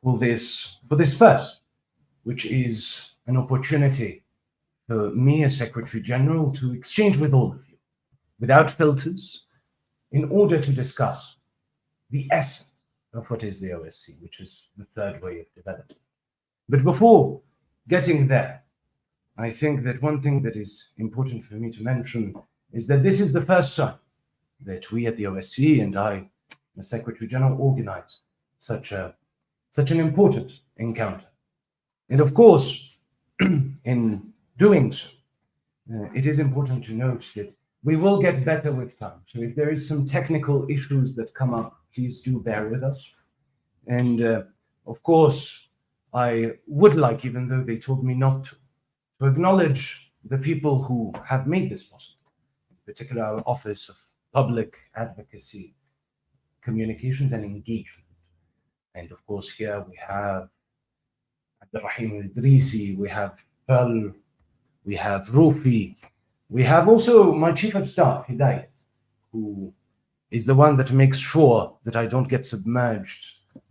for this first, which is an opportunity for me as Secretary General to exchange with all of you, without filters, in order to discuss the essence of what is the OSCE, which is the third way of development. But before getting there, I think that one thing that is important for me to mention is that this is the first time that we at the OSCE and I, the Secretary General, organize such an important encounter. And of course, in doing so, it is important to note that we will get better with time. So if there is some technical issues that come up, please do bear with us. And of course, I would like, even though they told me not to acknowledge the people who have made this possible, in particular our Office of Public Advocacy, Communications and Engagement. And of course, here we have Abdurrahim Idrisi, we have Pearl, we have Rufi, we have also my Chief of Staff, Hidayat, who is the one that makes sure that I don't get submerged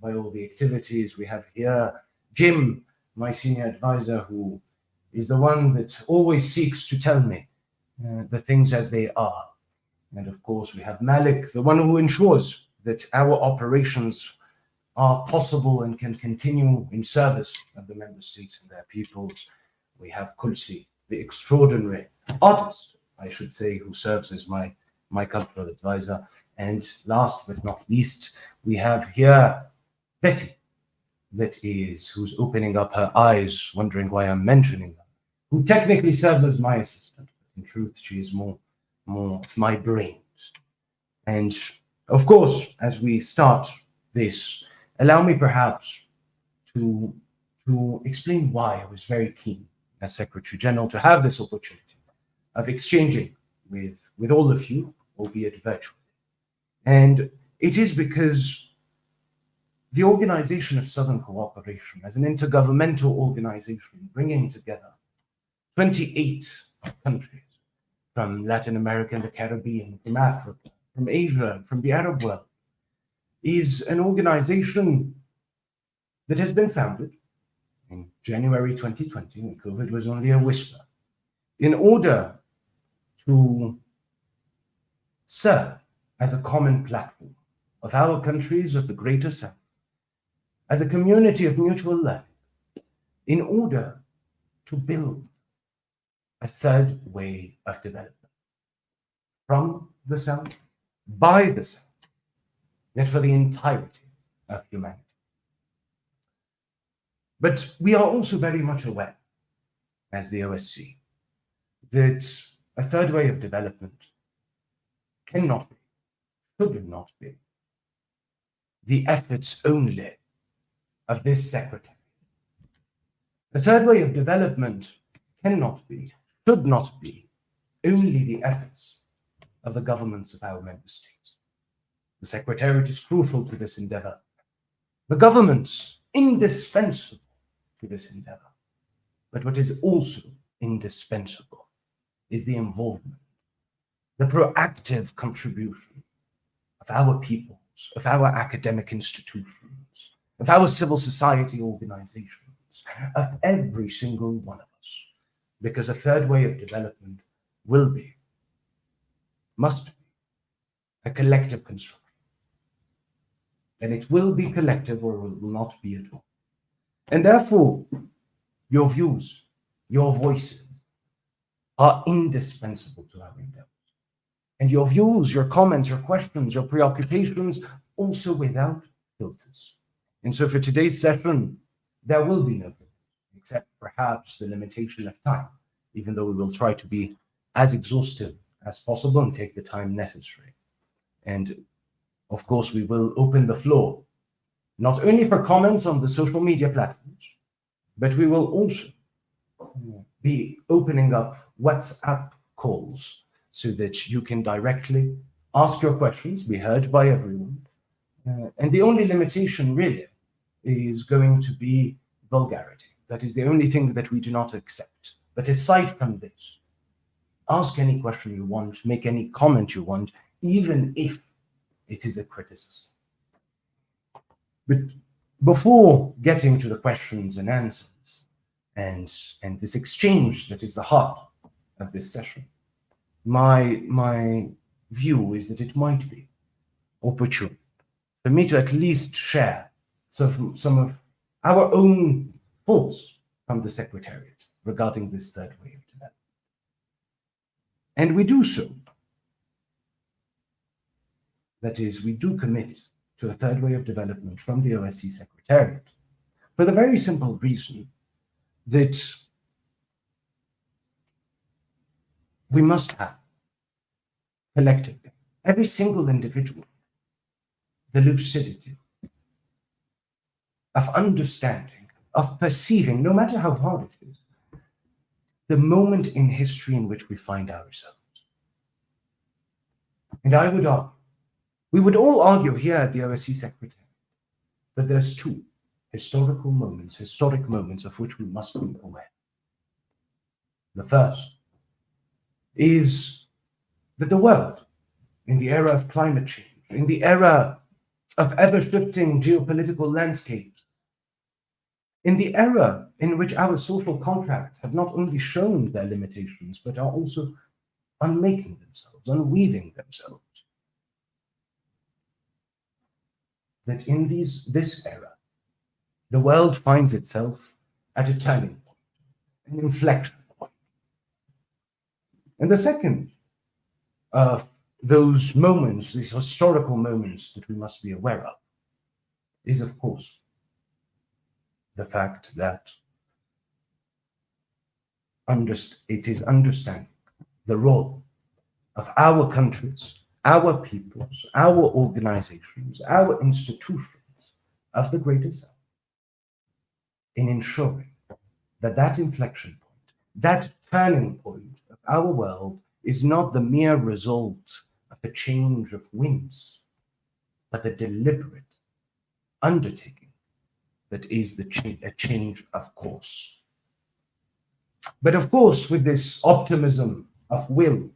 by all the activities. We have here Jim, my senior advisor, who is the one that always seeks to tell me the things as they are. And of course, we have Malik, the one who ensures that our operations are possible and can continue in service of the member states and their peoples. We have Kulsi, the extraordinary artist, I should say, who serves as my cultural advisor. And last but not least, we have here Betty, who's opening up her eyes, wondering why I'm mentioning her, who technically serves as my assistant. In truth, she is more of my brains. And of course, as we start this, allow me perhaps to explain why I was very keen as Secretary General to have this opportunity of exchanging with all of you, albeit virtually. And it is because the Organization of Southern Cooperation, as an intergovernmental organization bringing together 28 countries from Latin America and the Caribbean, from Africa, from Asia, from the Arab world, is an organization that has been founded in January 2020, when COVID was only a whisper, in order to serve as a common platform of our countries of the Greater South, as a community of mutual learning, in order to build a third way of development from the South, by the South, yet for the entirety of humanity. But we are also very much aware, as the OSCE, that a third way of development cannot be, should not be, the efforts only of this secretary. The third way of development cannot be, should not be, only the efforts of the governments of our member states. The Secretariat is crucial to this endeavor. The governments, indispensable to this endeavor. But what is also indispensable is the involvement, the proactive contribution of our peoples, of our academic institutions, of our civil society organizations, of every single one of us. Because a third way of development will be, must be, a collective construction. And it will be collective or it will not be at all. And therefore, your views, your voices are indispensable to our endeavors. And your views, your comments, your questions, your preoccupations, also without filters. And so for today's session, there will be no filters, except perhaps the limitation of time, even though we will try to be as exhaustive as possible and take the time necessary. And of course, we will open the floor, not only for comments on the social media platforms, but we will also be opening up WhatsApp calls so that you can directly ask your questions, be heard by everyone. And the only limitation really is going to be vulgarity. That is the only thing that we do not accept. But aside from this, ask any question you want, make any comment you want, even if it is a criticism. But Before getting to the questions and answers and this exchange that is the heart of this session, my view is that it might be opportune for me to at least share some of our own thoughts from the Secretariat regarding this third way of development. And we do so, that is, we do commit to a third way of development from the OSCE Secretariat for the very simple reason that we must have collectively, every single individual, the lucidity of understanding, of perceiving, no matter how hard it is, the moment in history in which we find ourselves. And I would argue, we would all argue here at the OSCE Secretariat that there's two historic moments of which we must be aware. The first is that the world, in the era of climate change, in the era of ever-shifting geopolitical landscapes, in the era in which our social contracts have not only shown their limitations, but are also unmaking themselves, unweaving themselves, that in this era, the world finds itself at a turning point, an inflection point. And the second of those moments, these historical moments that we must be aware of, is, of course, the fact that it is understanding the role of our countries, our peoples, our organizations, our institutions of the Greater South in ensuring that that inflection point, that turning point of our world is not the mere result of a change of winds, but the deliberate undertaking that is a change of course. But of course, with this optimism of will,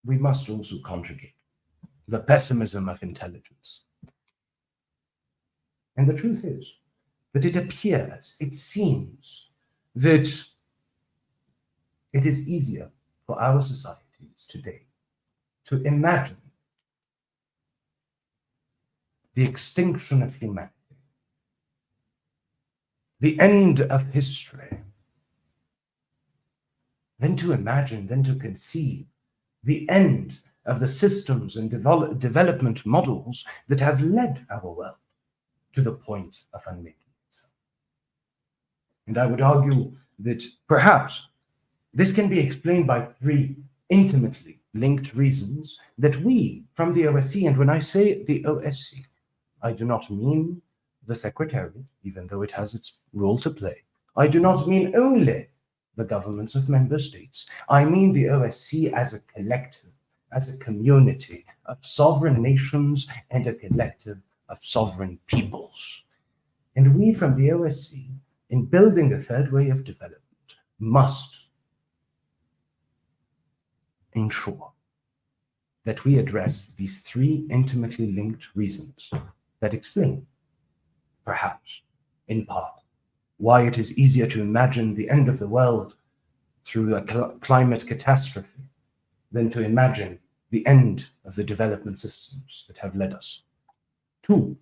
we must also conjugate the pessimism of intelligence. And the truth is that it appears, it seems, that it is easier for our societies today to imagine the extinction of humanity, the end of history, than to imagine, than to conceive the end of the systems and development models that have led our world to the point of unmaking itself. And I would argue that perhaps this can be explained by three intimately linked reasons that we from the OSCE, and when I say the OSCE, I do not mean the Secretariat, even though it has its role to play. I do not mean only the governments of member states. I mean the OSCE as a collective, as a community of sovereign nations and a collective of sovereign peoples. And we from the OSCE, in building a third way of development, must ensure that we address these three intimately linked reasons that explain, perhaps, in part, why it is easier to imagine the end of the world through a climate catastrophe than to imagine the end of the development systems that have led us to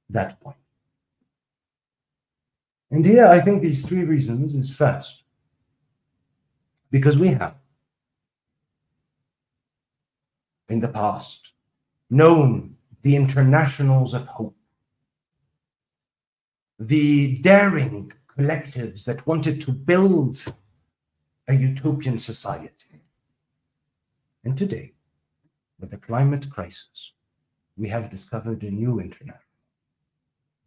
that point. And here I think these three reasons is first, because we have in the past known the internationals of hope, the daring collectives that wanted to build a utopian society. And today, with the climate crisis, we have discovered a new international,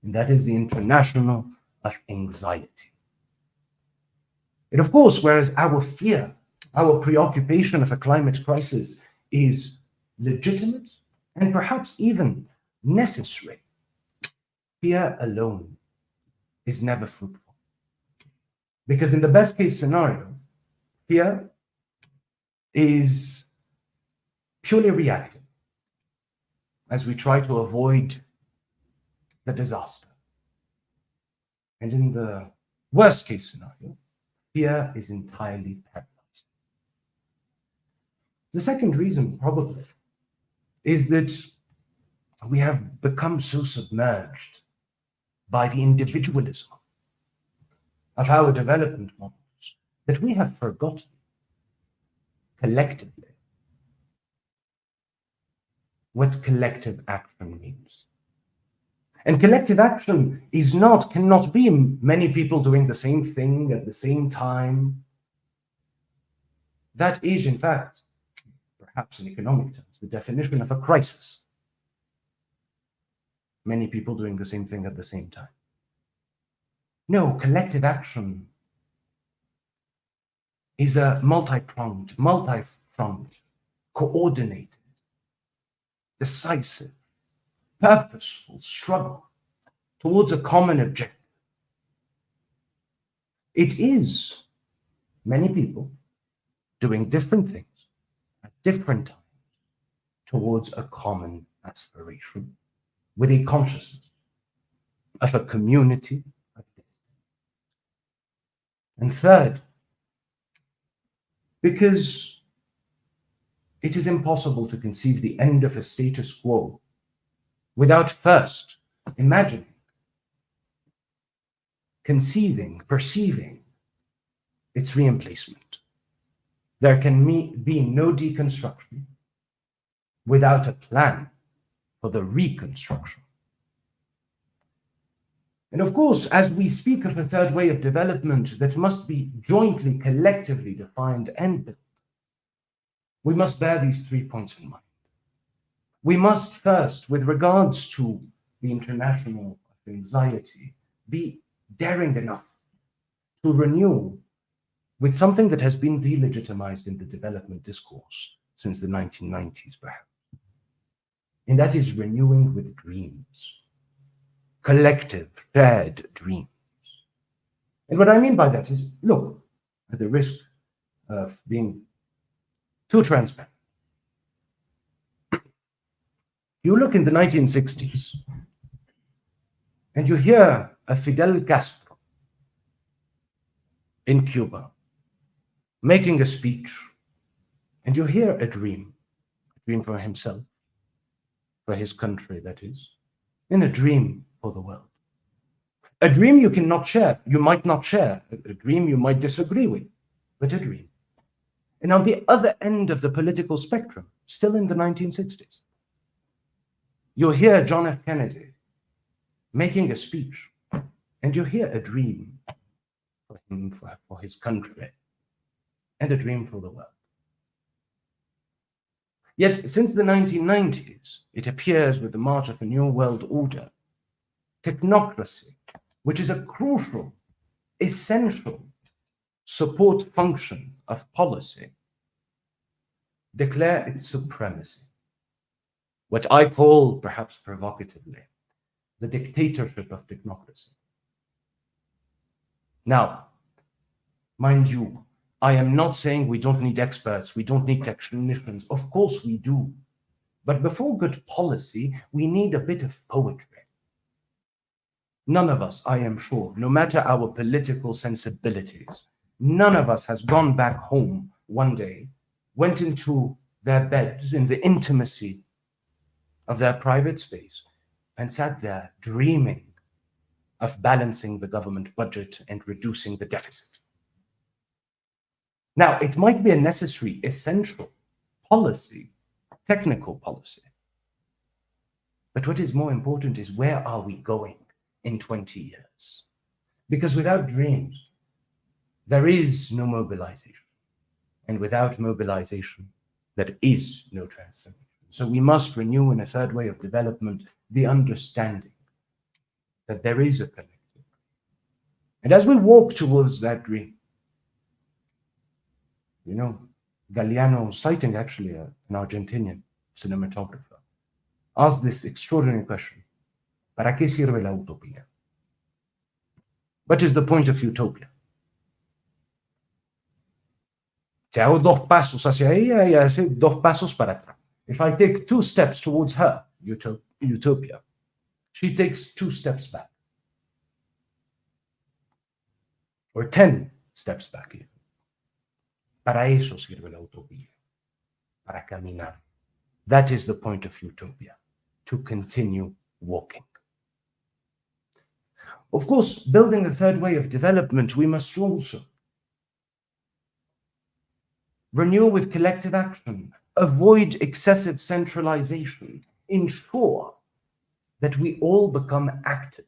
and that is the international of anxiety. And of course, whereas our fear, our preoccupation of a climate crisis is legitimate and perhaps even necessary, fear alone is never fruitful. Because in the best case scenario, fear is purely reactive, as we try to avoid the disaster. And in the worst case scenario, fear is entirely paralyzing. The second reason, probably, is that we have become so submerged by the individualism of our development models that we have forgotten collectively what collective action means. And collective action cannot be many people doing the same thing at the same time. That is, in fact, perhaps in economic terms, the definition of a crisis. Many people doing the same thing at the same time. No, collective action is a multi-pronged, multi-front, coordinated, decisive, purposeful struggle towards a common objective. It is many people doing different things at different times towards a common aspiration with a consciousness of a community of destiny. And third, because it is impossible to conceive the end of a status quo without first imagining, conceiving, perceiving its re-emplacement. There can be no deconstruction without a plan for the reconstruction. And of course, as we speak of a third way of development that must be jointly, collectively defined and built, we must bear these 3 points in mind. We must first, with regards to the international anxiety, be daring enough to renew with something that has been delegitimized in the development discourse since the 1990s, perhaps. And that is renewing with dreams, collective, shared dreams. And what I mean by that is, look, at the risk of being too transparent, you look in the 1960s and you hear a Fidel Castro in Cuba making a speech, and you hear a dream for himself, for his country, that is, and a dream for the world. A dream you cannot share, you might not share, a dream you might disagree with, but a dream. And on the other end of the political spectrum, still in the 1960s, you hear John F. Kennedy making a speech, and you hear a dream for him, for his country, and a dream for the world. Yet, since the 1990s, it appears with the march of a new world order, technocracy, which is a crucial, essential support function of policy, declare its supremacy. What I call, perhaps provocatively, the dictatorship of technocracy. Now, mind you, I am not saying we don't need experts, we don't need technicians. Of course we do. But before good policy, we need a bit of poetry. None of us, I am sure, no matter our political sensibilities, none of us has gone back home one day, went into their beds in the intimacy of their private space, and sat there dreaming of balancing the government budget and reducing the deficit. Now, it might be a necessary, essential policy, technical policy. But what is more important is, where are we going in 20 years? Because without dreams, there is no mobilization. And without mobilization, there is no transformation. So we must renew in a third way of development the understanding that there is a collective. And as we walk towards that dream, you know, Galliano, citing actually an Argentinian cinematographer, asked this extraordinary question: ¿Para qué sirve la utopía? What is the point of utopia? Si hago dos pasos hacia ella, ella hace dos pasos para atrás. If I take 2 steps towards her utopia, she takes 2 steps back, or 10 steps back even. Para eso sirve la utopía, para caminar. That is the point of utopia, to continue walking. Of course, building a third way of development, we must also renew with collective action, avoid excessive centralization, ensure that we all become actors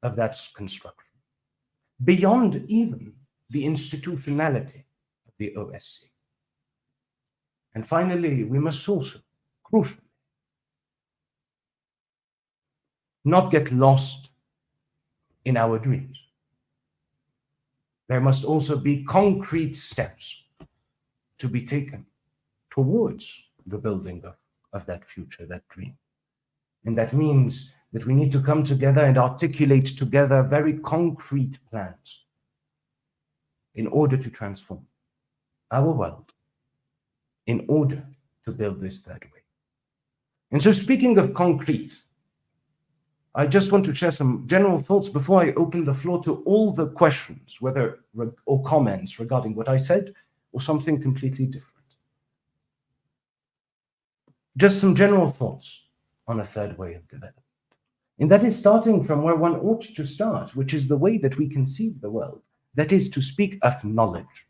of that construction, beyond even the institutionality of the OSCE. And finally, we must also, crucially, not get lost in our dreams. There must also be concrete steps to be taken towards the building of that future, that dream. And that means that we need to come together and articulate together very concrete plans in order to transform our world, in order to build this third way. And so, speaking of concrete, I just want to share some general thoughts before I open the floor to all the questions, or comments regarding what I said, or something completely different. Just some general thoughts on a third way of development. And that is starting from where one ought to start, which is the way that we conceive the world. That is to speak of knowledge.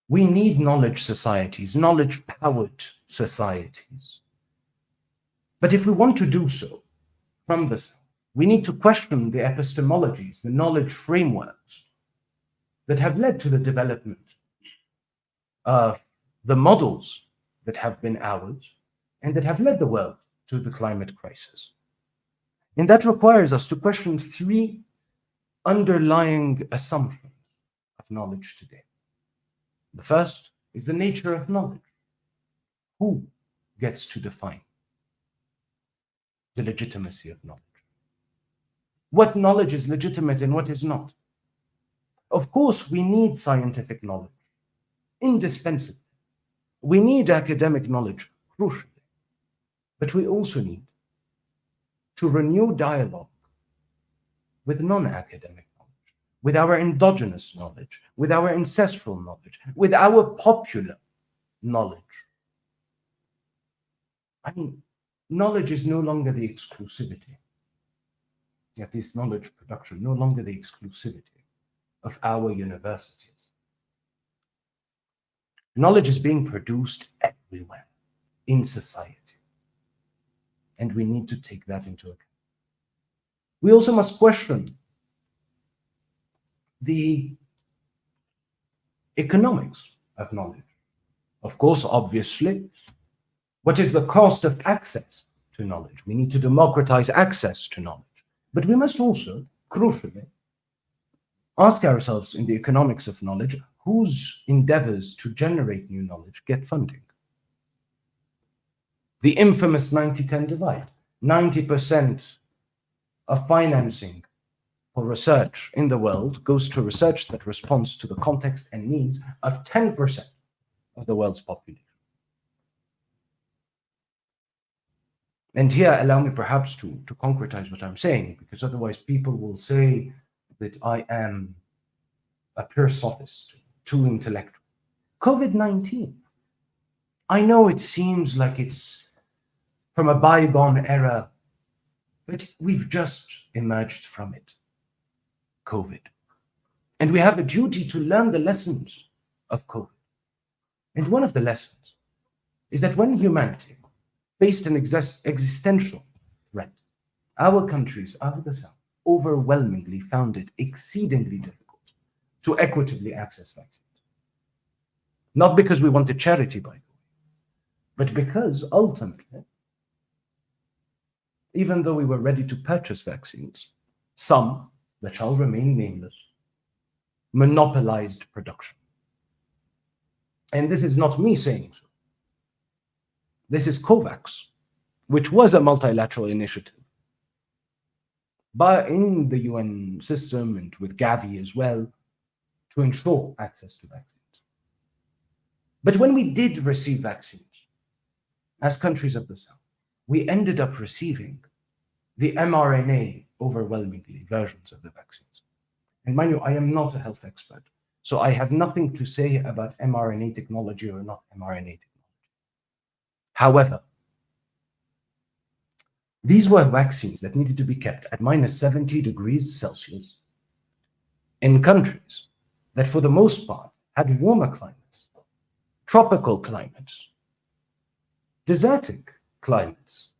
We need knowledge societies, knowledge-powered societies. But if we want to do so from this, we need to question the epistemologies, the knowledge frameworks that have led to the development of the models that have been ours and that have led the world to the climate crisis. And that requires us to question 3 underlying assumptions of knowledge today. The first is the nature of knowledge. Who gets to define the legitimacy of knowledge? What knowledge is legitimate and what is not? Of course, we need scientific knowledge, indispensable. We need academic knowledge, crucially. But we also need to renew dialogue with non-academic knowledge, with our endogenous knowledge, with our ancestral knowledge, with our popular knowledge. I mean, knowledge is no longer the exclusivity, at least knowledge production, no longer the exclusivity of our universities. Knowledge is being produced everywhere in society. And we need to take that into account. We also must question the economics of knowledge. Of course, obviously, what is the cost of access to knowledge? We need to democratize access to knowledge. But we must also, crucially, ask ourselves in the economics of knowledge, whose endeavors to generate new knowledge get funding? The infamous 90-10 divide. 90% of financing for research in the world goes to research that responds to the context and needs of 10% of the world's population. And here, allow me perhaps to concretize what I'm saying, because otherwise people will say that I am a pure sophist, too intellectual. COVID-19. I know it seems like it's from a bygone era, but we've just emerged from it, COVID. And we have a duty to learn the lessons of COVID. And one of the lessons is that when humanity faced an existential threat, our countries of the South overwhelmingly found it exceedingly difficult to equitably access vaccines. Not because we wanted charity, by the way, but because ultimately, even though we were ready to purchase vaccines, some, that shall remain nameless, monopolized production. And this is not me saying so. This is COVAX, which was a multilateral initiative, but in the UN system and with Gavi as well, to ensure access to vaccines. But when we did receive vaccines, as countries of the South, we ended up receiving the mRNA overwhelmingly versions of the vaccines. And mind you, I am not a health expert, so I have nothing to say about mRNA technology or not mRNA technology. However, these were vaccines that needed to be kept at minus 70 degrees Celsius in countries that, for the most part, had warmer climates, tropical climates, desertic climates,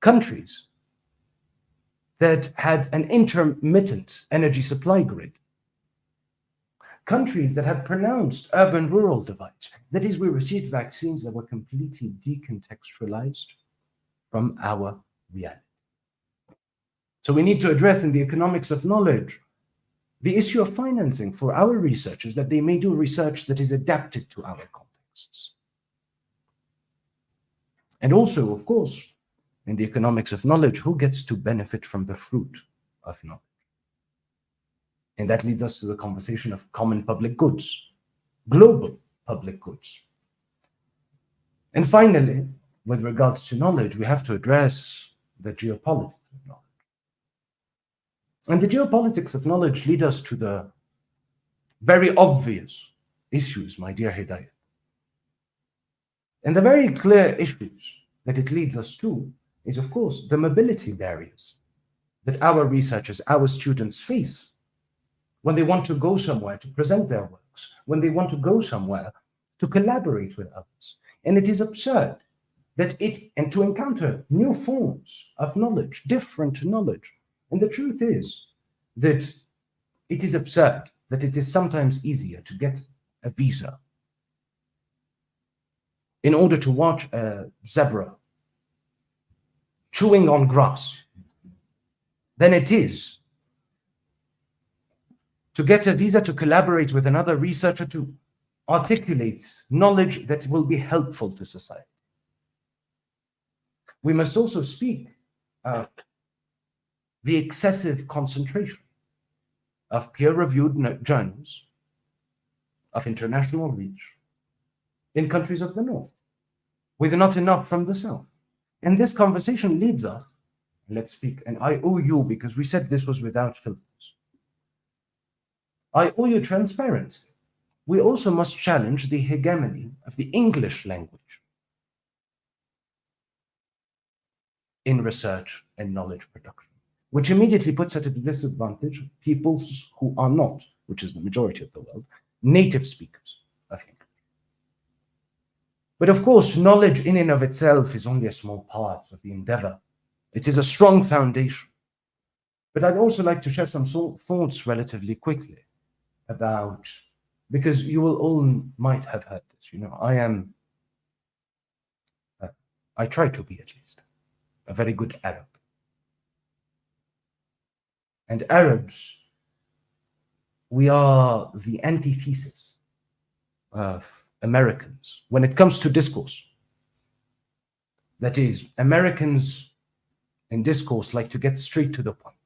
countries that had an intermittent energy supply grid, countries that had pronounced urban-rural divides. That is, we received vaccines that were completely decontextualized from our reality. So we need to address in the economics of knowledge the issue of financing for our researchers, that they may do research that is adapted to our contexts. And also, of course, in the economics of knowledge, who gets to benefit from the fruit of knowledge? And that leads us to the conversation of common public goods, global public goods. And finally, with regards to knowledge, we have to address the geopolitics of knowledge. And the geopolitics of knowledge lead us to the very obvious issues, my dear Hidayat. And the very clear issues that it leads us to is, of course, the mobility barriers that our researchers, our students face when they want to go somewhere to present their works, when they want to go somewhere to collaborate with others. And it is absurd that and to encounter new forms of knowledge, different knowledge. And the truth is that it is absurd that it is sometimes easier to get a visa in order to watch a zebra chewing on grass than it is to get a visa to collaborate with another researcher to articulate knowledge that will be helpful to society. We must also speak of the excessive concentration of peer-reviewed journals of international reach in countries of the North, with not enough from the South. And this conversation leads us, let's speak, and I owe you, because we said this was without filters, I owe you transparency. We also must challenge the hegemony of the English language in research and knowledge production, which immediately puts at a disadvantage peoples who are not, which is the majority of the world, native speakers of English. But of course, knowledge in and of itself is only a small part of the endeavor. It is a strong foundation. But I'd also like to share some thoughts relatively quickly about, because you will all might have heard this, I try to be at least, a very good Arab. And Arabs, we are the antithesis of Americans when it comes to discourse. That is, Americans in discourse like to get straight to the point.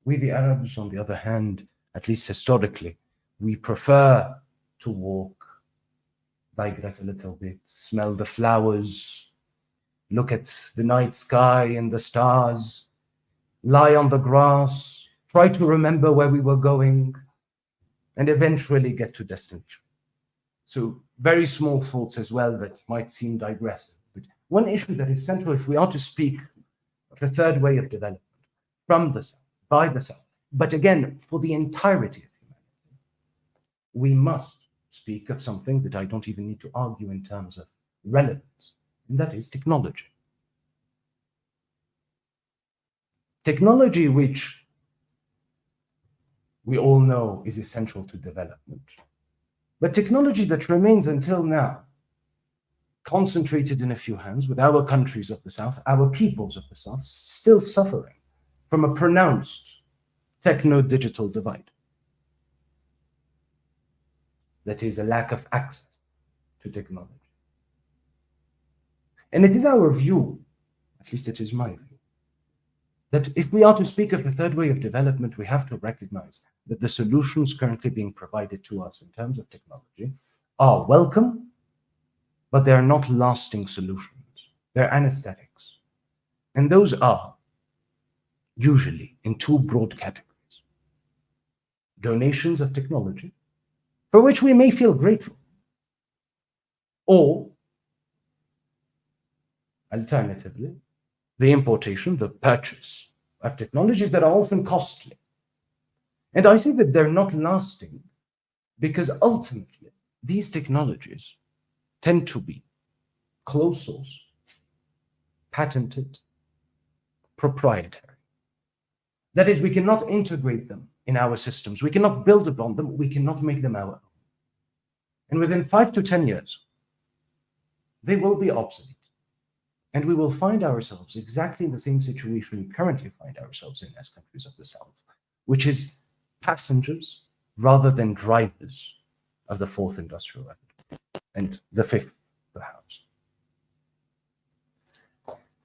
We, the Arabs, on the other hand, at least historically, we prefer to walk, digress a little bit, smell the flowers, look at the night sky and the stars, lie on the grass, try to remember where we were going, and eventually get to destination. So very small thoughts as well that might seem digressive. But one issue that is central, if we are to speak of the third way of development from the South, by the South, but again, for the entirety of humanity, we must speak of something that I don't even need to argue in terms of relevance, and that is technology. Technology, which we all know is essential to development, but technology that remains until now concentrated in a few hands, with our countries of the South, our peoples of the South, still suffering from a pronounced techno-digital divide. That is, a lack of access to technology. And it is our view, at least it is my view, that if we are to speak of the third way of development, we have to recognize that the solutions currently being provided to us in terms of technology are welcome, but they are not lasting solutions. They're anesthetics. And those are usually in two broad categories. Donations of technology, for which we may feel grateful, or alternatively, the importation, the purchase of technologies that are often costly. And I say that they're not lasting because ultimately these technologies tend to be closed source, patented, proprietary. That is, we cannot integrate them in our systems. We cannot build upon them. We cannot make them our own. And within 5 to 10 years, they will be obsolete. And we will find ourselves exactly in the same situation we currently find ourselves in as countries of the South, which is passengers rather than drivers of the fourth industrial revolution, and the fifth, perhaps.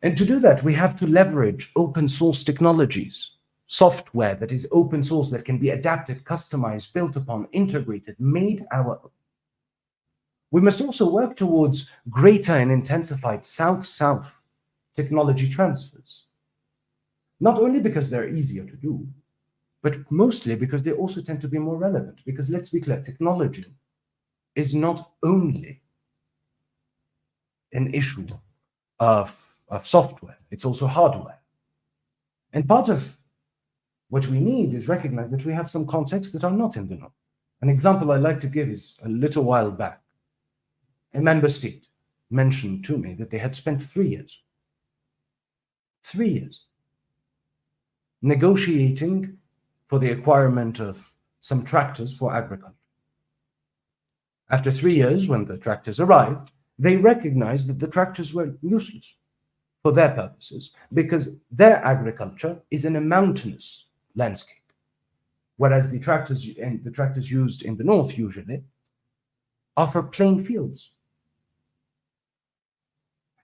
And to do that, we have to leverage open source technologies, software that is open source, that can be adapted, customized, built upon, integrated, made our own. We must also work towards greater and intensified South-South technology transfers, not only because they're easier to do, but mostly because they also tend to be more relevant. Because let's be clear, technology is not only an issue of software, it's also hardware. And part of what we need is recognize that we have some contexts that are not in the know. An example I like to give is a little while back, a member state mentioned to me that they had spent 3 years negotiating for the acquirement of some tractors for agriculture. After 3 years, when the tractors arrived, they recognized that the tractors were useless for their purposes because their agriculture is in a mountainous landscape, whereas the tractors used in the north usually are for plain fields.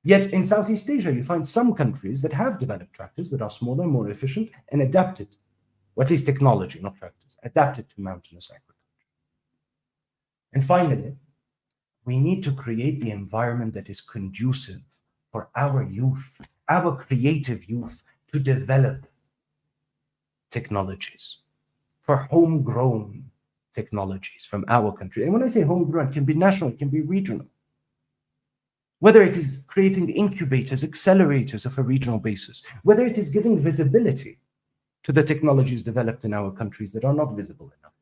Yet in Southeast Asia, you find some countries that have developed tractors that are smaller, more efficient, and adapted, or at least technology, not tractors, adapted to mountainous agriculture. And finally, we need to create the environment that is conducive for our youth, our creative youth, to develop technologies, for homegrown technologies from our country. And when I say homegrown, it can be national, it can be regional. Whether it is creating incubators, accelerators of a regional basis, whether it is giving visibility to the technologies developed in our countries that are not visible enough,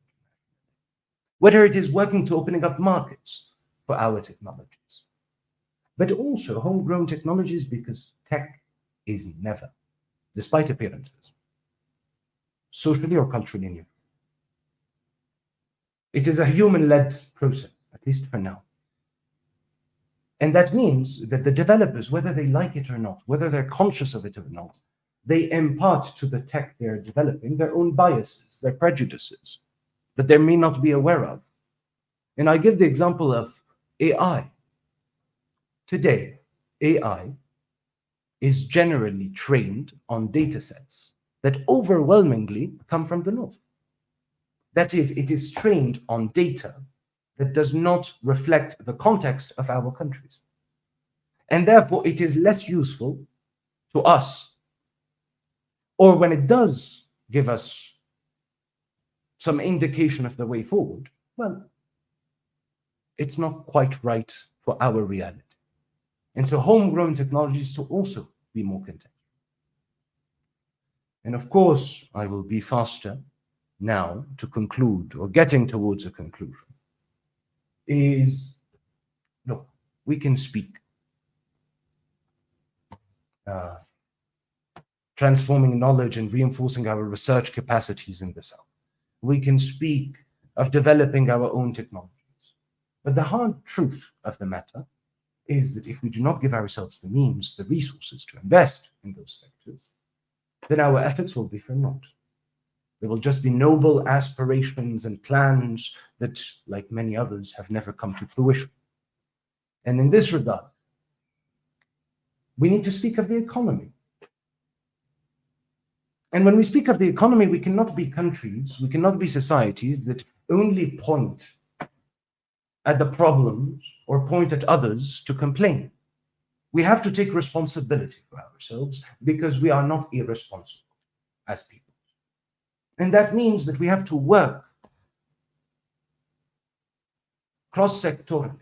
whether it is working to opening up markets for our technologies, but also homegrown technologies, because tech is never, despite appearances, socially or culturally new. It is a human-led process, at least for now. And that means that the developers, whether they like it or not, whether they're conscious of it or not, they impart to the tech they're developing their own biases, their prejudices, that they may not be aware of. And I give the example of AI. Today, AI is generally trained on data sets that overwhelmingly come from the North. That is, it is trained on data that does not reflect the context of our countries. And therefore, it is less useful to us. Or when it does give us some indication of the way forward, well, it's not quite right for our reality. And so homegrown technologies to also be more content. And of course, I will be faster now to conclude, or getting towards a conclusion, is, look, we can speak transforming knowledge and reinforcing our research capacities in the South. We can speak of developing our own technologies. But the hard truth of the matter is that if we do not give ourselves the means, the resources to invest in those sectors, then our efforts will be for naught. There will just be noble aspirations and plans that, like many others, have never come to fruition. And in this regard, we need to speak of the economy. And when we speak of the economy, we cannot be countries, we cannot be societies that only point at the problems or point at others to complain. We have to take responsibility for ourselves because we are not irresponsible as people. And that means that we have to work cross-sectorally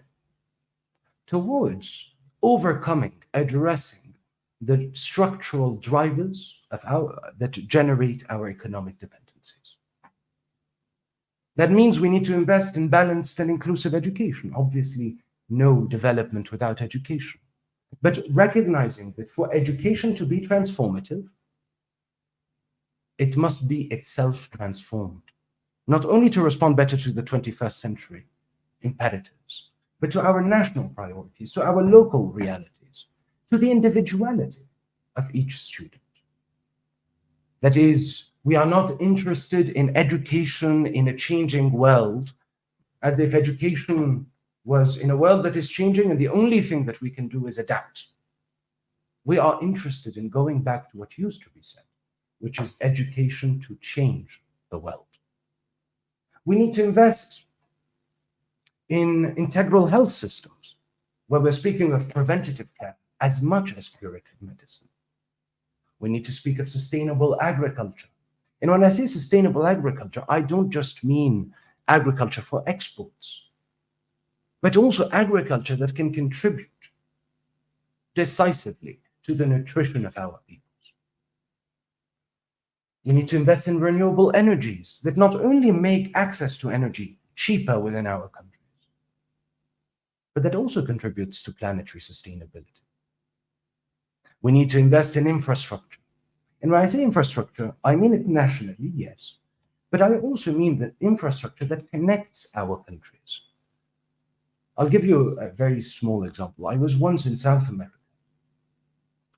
towards overcoming, addressing the structural drivers that generate our economic dependencies. That means we need to invest in balanced and inclusive education. Obviously, no development without education. But recognizing that for education to be transformative, it must be itself transformed, not only to respond better to the 21st century imperatives, but to our national priorities, to our local realities, to the individuality of each student. That is, we are not interested in education in a changing world, as if education was in a world that is changing and the only thing that we can do is adapt. We are interested in going back to what used to be said, which is education to change the world. We need to invest in integral health systems, where we're speaking of preventative care as much as curative medicine. We need to speak of sustainable agriculture. And when I say sustainable agriculture, I don't just mean agriculture for exports, but also agriculture that can contribute decisively to the nutrition of our peoples. We need to invest in renewable energies that not only make access to energy cheaper within our countries, but that also contributes to planetary sustainability. We need to invest in infrastructure. And when I say infrastructure, I mean it nationally, yes, but I also mean the infrastructure that connects our countries. I'll give you a very small example. I was once in South America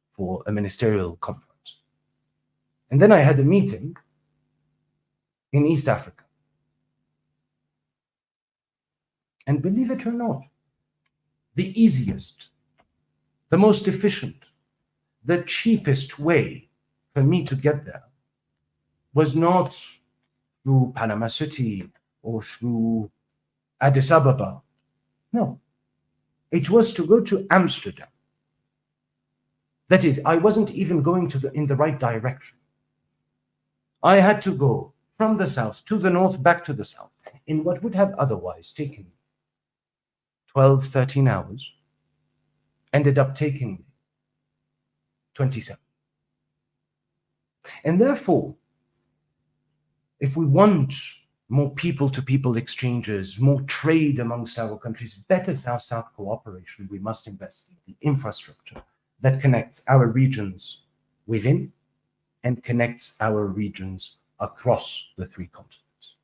for a ministerial conference. And then I had a meeting in East Africa. And believe it or not, the easiest, the most efficient, the cheapest way for me to get there was not through Panama City or through Addis Ababa. No, it was to go to Amsterdam. That is, I wasn't even going in the right direction. I had to go from the south to the north, back to the south, in what would have otherwise taken me 12, 13 hours, ended up taking me 27. And therefore, if we want more people-to-people exchanges, more trade amongst our countries, better South-South cooperation, we must invest in the infrastructure that connects our regions within and connects our regions across the three continents.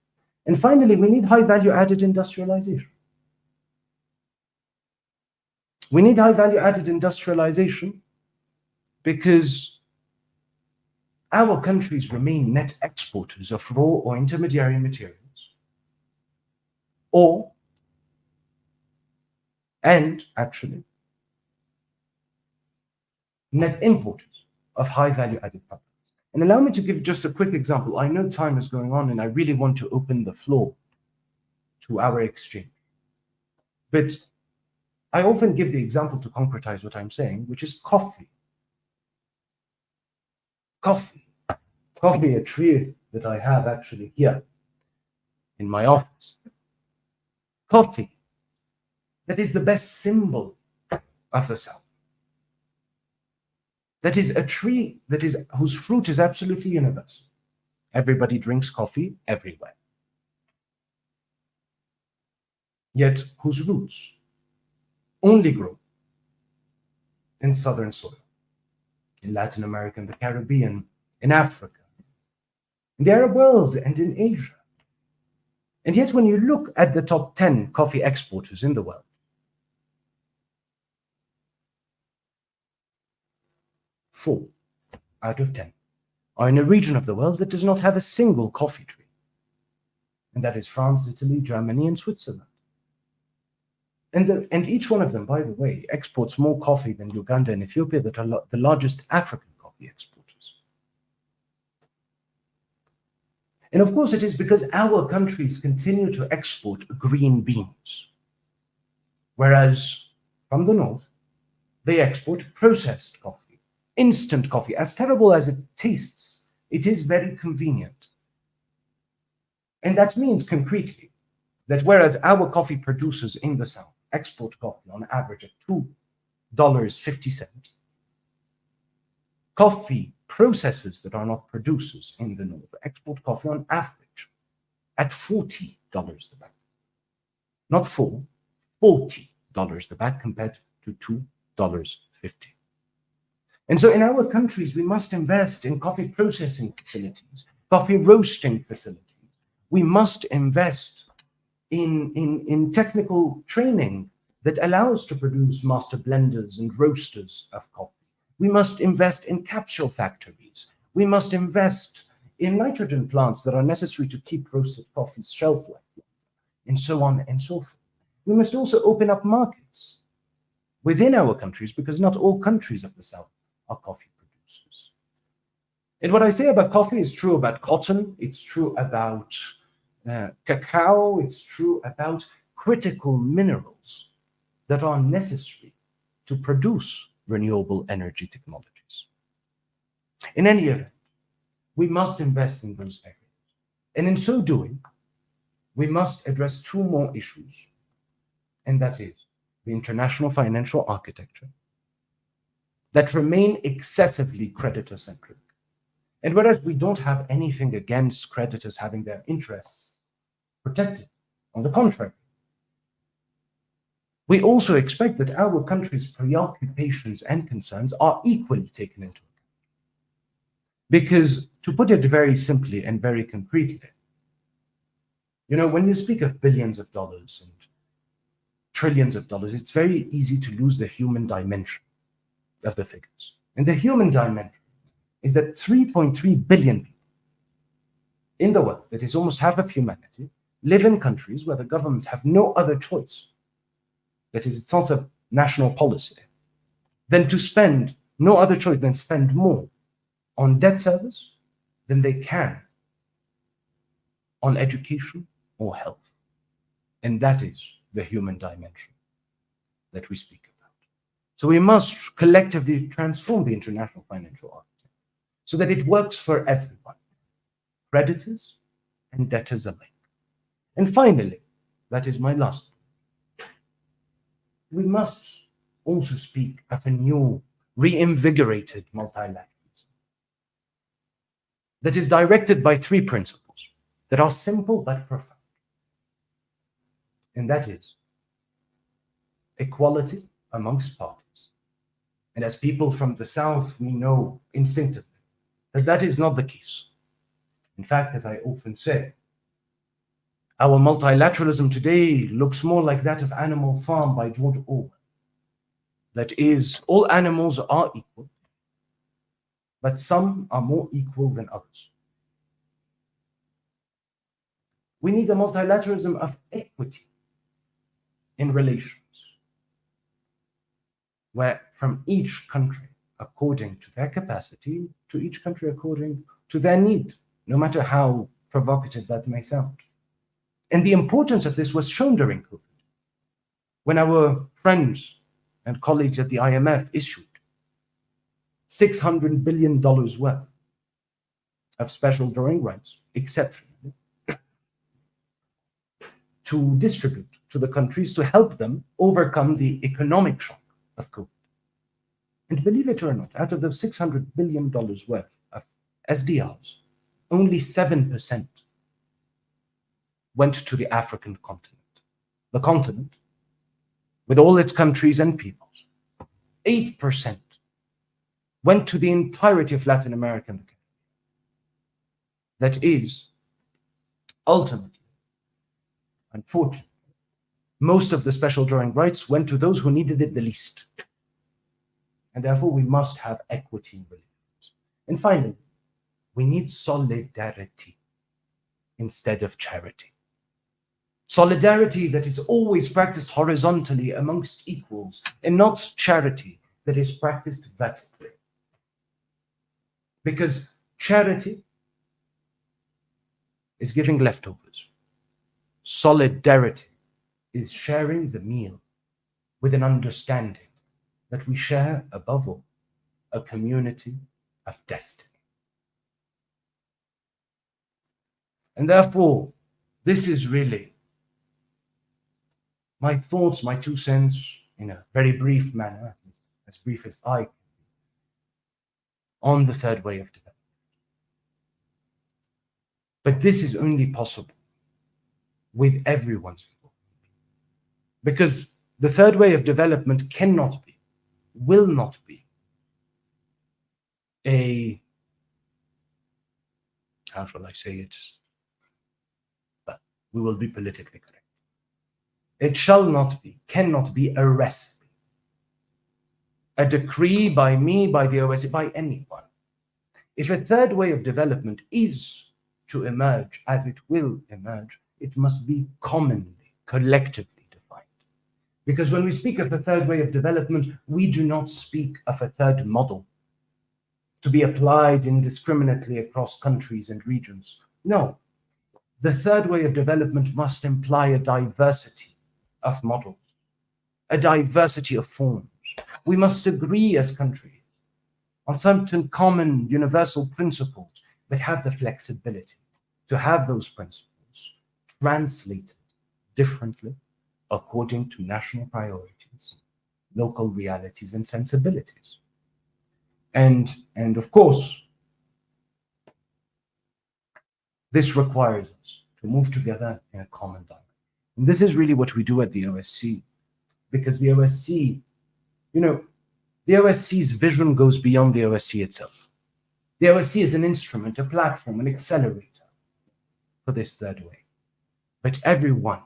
And finally, we need high-value-added industrialization. We need high-value-added industrialization because our countries remain net exporters of raw or intermediary materials, and actually, net importers of high-value-added products. And allow me to give just a quick example. I know time is going on, and I really want to open the floor to our exchange. But I often give the example to concretize what I'm saying, which is coffee. Coffee, a tree that I have actually here in my office. Coffee, that is the best symbol of the South. That is a tree whose fruit is absolutely universal. Everybody drinks coffee everywhere. Yet whose roots only grow in southern soil, in Latin America and the Caribbean, in Africa, in the Arab world, and in Asia. And yet when you look at the top 10 coffee exporters in the world, 4 out of 10 are in a region of the world that does not have a single coffee tree. And that is France, Italy, Germany, and Switzerland. And each one of them, by the way, exports more coffee than Uganda and Ethiopia, that are the largest African coffee exporters. And of course, it is because our countries continue to export green beans. Whereas from the north, they export processed coffee, instant coffee. As terrible as it tastes, it is very convenient. And that means concretely that whereas our coffee producers in the south export coffee on average at $2.50, coffee processors that are not producers in the north export coffee on average at $40 the bag. Not $40 the bag compared to $2.50. And so in our countries, we must invest in coffee processing facilities, coffee roasting facilities. We must invest in technical training that allows to produce master blenders and roasters of coffee. We must invest in capsule factories. We must invest in nitrogen plants that are necessary to keep roasted coffee's shelf life, and so on and so forth. We must also open up markets within our countries, because not all countries of the South are coffee producers. And what I say about coffee is true about cotton, it's true about cacao, it's true about critical minerals that are necessary to produce renewable energy technologies. In any event, we must invest in those areas. And in so doing, we must address two more issues, and that is the international financial architecture that remain excessively creditor-centric. And whereas we don't have anything against creditors having their interests protected, on the contrary, we also expect that our country's preoccupations and concerns are equally taken into account. Because, to put it very simply and very concretely, when you speak of billions of dollars and trillions of dollars, it's very easy to lose the human dimension of the figures. And the human dimension is that 3.3 billion people in the world, that is almost half of humanity, live in countries where the governments have no other choice, that is, it's not a national policy, than to spend, no other choice than spend more on debt service than they can on education or health. And that is the human dimension that we speak about. So we must collectively transform the international financial architecture so that it works for everyone, creditors and debtors alike. And finally, that is my last point, we must also speak of a new, reinvigorated multilateralism that is directed by three principles that are simple but profound. And that is equality amongst parties. And as people from the South, we know instinctively that that is not the case. In fact, as I often say, our multilateralism today looks more like that of Animal Farm by George Orwell. That is, all animals are equal, but some are more equal than others. We need a multilateralism of equity in relations, where from each country, according to their capacity, to each country according to their need, no matter how provocative that may sound. And the importance of this was shown during COVID, when our friends and colleagues at the IMF issued $600 billion worth of special drawing rights, exceptionally, to distribute to the countries to help them overcome the economic shock of COVID. And believe it or not, out of those $600 billion worth of SDRs, only 7% went to the African continent. The continent, with all its countries and peoples, 8% went to the entirety of Latin America and the Caribbean. That is, ultimately, unfortunately, most of the special drawing rights went to those who needed it the least. And therefore, we must have equity in relations. And finally, we need solidarity instead of charity. Solidarity that is always practiced horizontally amongst equals, and not charity that is practiced vertically. Because charity is giving leftovers. Solidarity is sharing the meal with an understanding that we share, above all, a community of destiny. And therefore, this is really my thoughts, my 2 cents, in a very brief manner, as brief as I can, on the third way of development. But this is only possible with everyone's involvement. Because the third way of development cannot be, will not be, how shall I say it? But we will be politically correct. It shall not be, cannot be a recipe, a decree by me, by the OSCE, by anyone. If a third way of development is to emerge as it will emerge, it must be commonly, collectively defined. Because when we speak of a third way of development, we do not speak of a third model to be applied indiscriminately across countries and regions. No, the third way of development must imply a diversity of models, a diversity of forms. We must agree as countries on certain common universal principles, but have the flexibility to have those principles translated differently according to national priorities, local realities, and sensibilities. And of course, this requires us to move together in a common dialogue. And this is really what we do at the OSCE, because the OSCE, the OSCE's vision goes beyond the OSCE itself. The OSCE is an instrument, a platform, an accelerator for this third way. But everyone,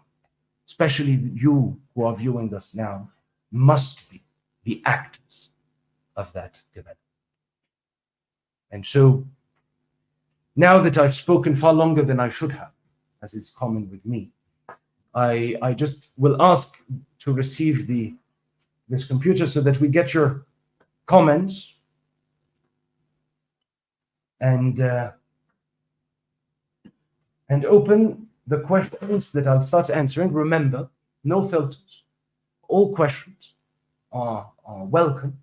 especially you who are viewing us now, must be the actors of that development. And so, now that I've spoken far longer than I should have, as is common with me, I just will ask to receive this computer so that we get your comments and open the questions that I'll start answering. Remember, no filters. All questions are welcome.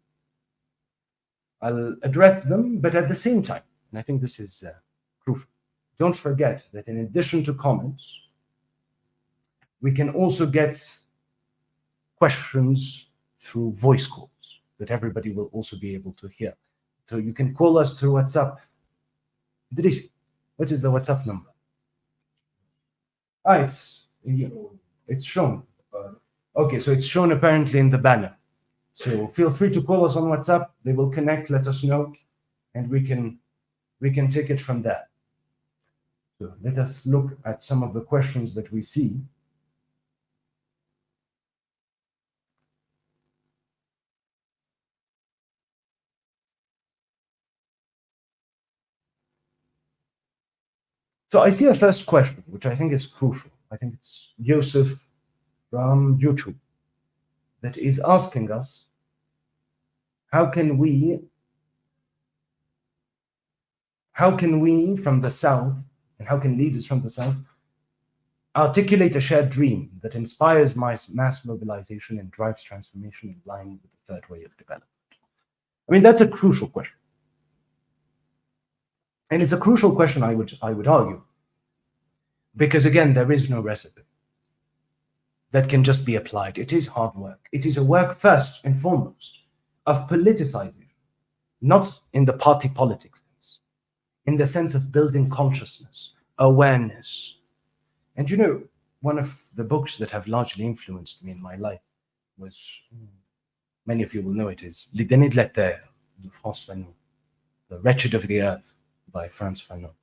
I'll address them, but at the same time, and I think this is crucial, don't forget that in addition to comments, we can also get questions through voice calls that everybody will also be able to hear. So you can call us through WhatsApp. Idris, what is the WhatsApp number? It's shown. Okay, so it's shown apparently in the banner. So feel free to call us on WhatsApp. They will connect, let us know, and we can take it from there. So let us look at some of the questions that we see. So I see a first question, which I think is crucial. I think it's Yusuf from YouTube that is asking us, how can we from the South, and how can leaders from the South articulate a shared dream that inspires mass mobilization and drives transformation in line with the third way of development? I mean, that's a crucial question. And it's a crucial question, I would argue, because again, there is no recipe that can just be applied. It is hard work. It is a work first and foremost of politicization, not in the party politics sense, in the sense of building consciousness, awareness. And one of the books that have largely influenced me in my life was, many of you will know it, is Les Damnés de la Terre, de France Fanon, The Wretched of the Earth, by Frantz Fanon,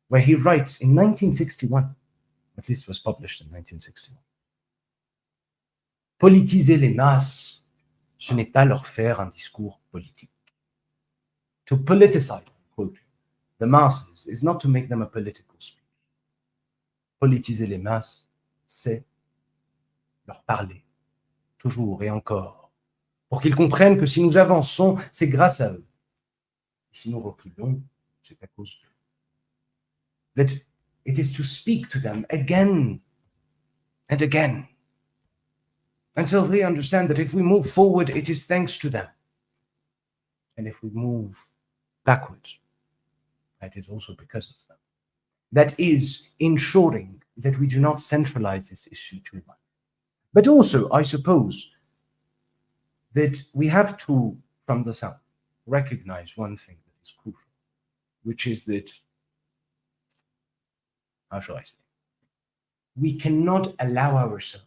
where he writes in 1961, at least it was published in 1961, politiser les masses, ce n'est pas leur faire un discours politique. To politicize, quote, the masses is not to make them a political speech. Politiser les masses, c'est leur parler, toujours et encore, pour qu'ils comprennent que si nous avançons, c'est grâce à eux. Et si nous reculons, c'est à cause d'eux. That it is to speak to them again and again. until they understand that if we move forward, it is thanks to them. And if we move backwards, it is also because of them. That is ensuring that we do not centralize this issue too much. But also, I suppose that we have to, from the South, recognize one thing that is crucial, which is that, how shall I say, we cannot allow ourselves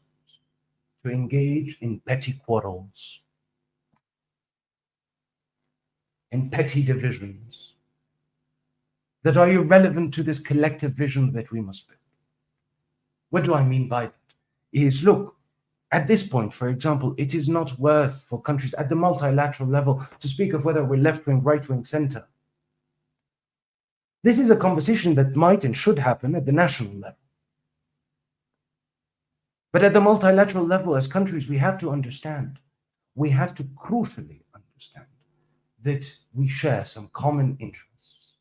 to engage in petty quarrels, in petty divisions that are irrelevant to this collective vision that we must build. What do I mean by that? Is, look, at this point, for example, it is not worth for countries at the multilateral level to speak of whether we're left-wing, right-wing, center. This is a conversation that might and should happen at the national level. But at the multilateral level, as countries, we have to understand, we have to crucially understand that we share some common interests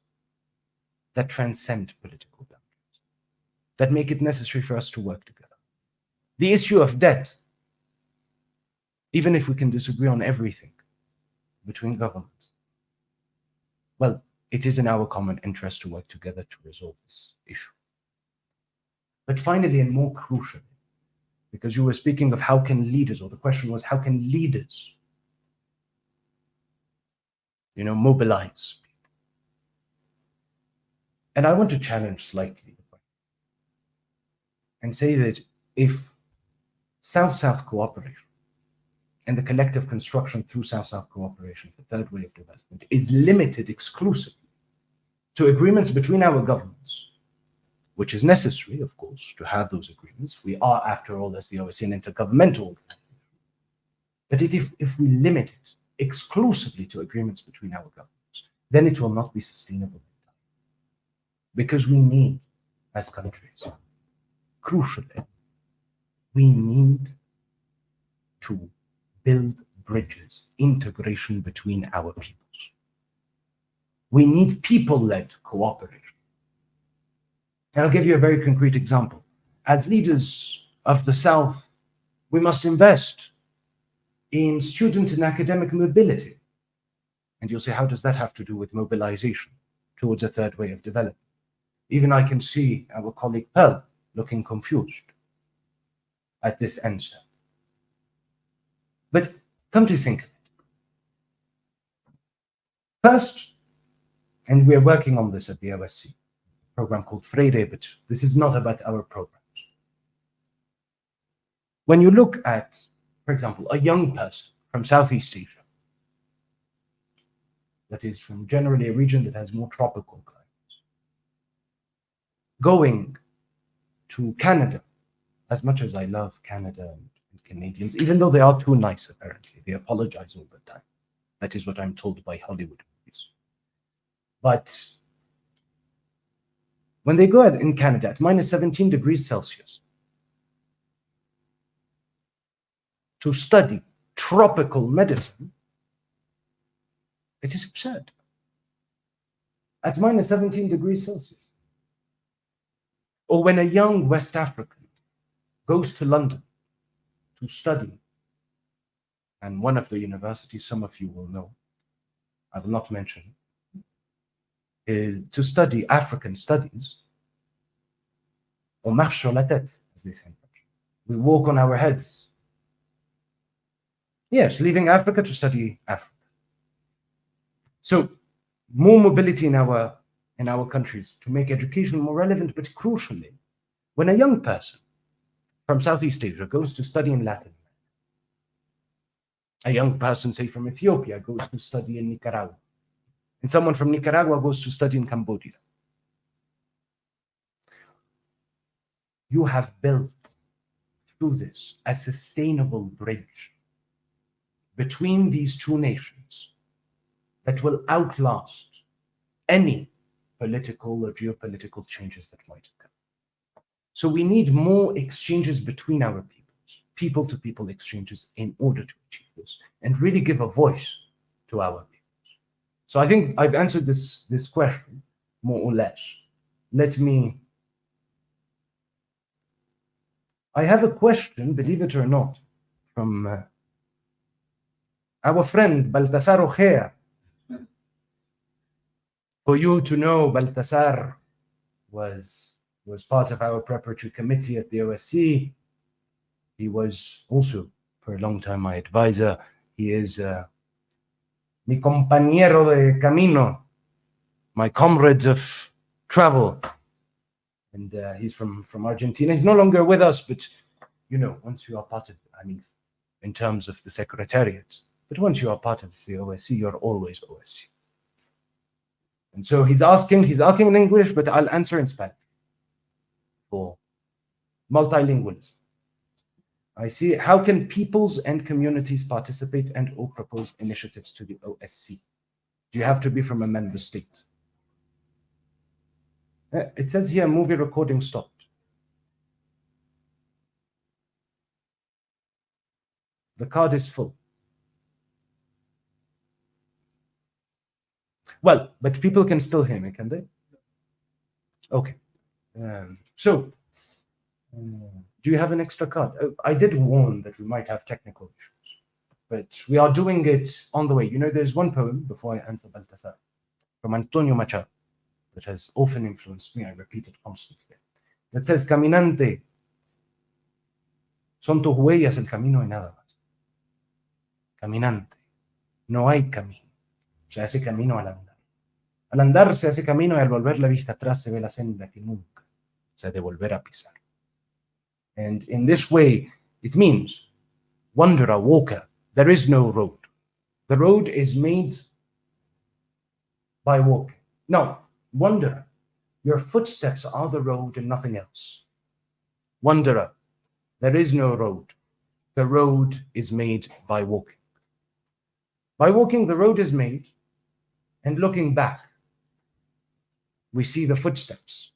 that transcend political boundaries, that make it necessary for us to work together. The issue of debt, even if we can disagree on everything between governments, well, it is in our common interest to work together to resolve this issue. But finally, and more crucially, because you were speaking of how can leaders, or the question was, how can leaders, mobilize people? And I want to challenge slightly the question and say that if South-South cooperation and the collective construction through South-South cooperation, the third way of development, is limited exclusively to agreements between our governments, which is necessary, of course, to have those agreements. We are, after all, as the OSCE, an intergovernmental organization. But if we limit it exclusively to agreements between our governments, then it will not be sustainable. Because we need, as countries, crucially, we need to build bridges, integration between our peoples. We need people-led cooperation. And I'll give you a very concrete example. As leaders of the South, we must invest in student and academic mobility. And you'll say, how does that have to do with mobilization towards a third way of development? Even I can see our colleague Pearl looking confused at this answer. But come to think of it. First, and we're working on this at the OSCE, program called Freire, but this is not about our programs. When you look at, for example, a young person from Southeast Asia, that is from generally a region that has more tropical climates, going to Canada, as much as I love Canada and Canadians, even though they are too nice, apparently, they apologize all the time. That is what I'm told by Hollywood movies. But when they go out in Canada at minus 17 degrees Celsius to study tropical medicine, it is absurd. At minus 17 degrees Celsius. Or when a young West African goes to London to study, and one of the universities, some of you will know, I will not mention, to study African studies, on marche sur la tête, as they say in French. We walk on our heads. Yes, leaving Africa to study Africa. So more mobility in our countries to make education more relevant, but crucially, when a young person from Southeast Asia goes to study in Latin America, a young person, say from Ethiopia, goes to study in Nicaragua, and someone from Nicaragua goes to study in Cambodia, you have built through this a sustainable bridge between these two nations that will outlast any political or geopolitical changes that might occur. So we need more exchanges between our peoples, people-to-people exchanges, in order to achieve this and really give a voice to our peoples. So I think I've answered this question more or less. I have a question, believe it or not, from our friend Baltasar Ojea. For you to know, Baltasar was part of our preparatory committee at the OSCE. He was also, for a long time, my advisor. He is mi compañero de camino, my comrade of travel. And he's from Argentina. He's no longer with us, but you know, once you are part of, I mean, in terms of the Secretariat, but once you are part of the OSCE, you're always OSCE. And so he's asking in English, but I'll answer in Spanish for multilingualism. I see, how can peoples and communities participate and or propose initiatives to the OSCE? Do you have to be from a member state? It says here, movie recording stopped. The card is full. Well, but people can still hear me, can they? Okay. Do you have an extra card? I did warn that we might have technical issues, but we are doing it on the way. You know, there's one poem, before I answer Baltasar, from Antonio Machado, that has often influenced me. I repeat it constantly. That says, caminante, son tus huellas el camino y nada más. Caminante, no hay camino, se hace camino al andar. Al andar se hace camino y al volver la vista atrás se ve la senda que nunca se ha de volver a pisar. And in this way, it means, wanderer, walker, there is no road. The road is made by walking. No, wanderer, your footsteps are the road and nothing else. Wanderer, there is no road. The road is made by walking. By walking, the road is made, and looking back, we see the footsteps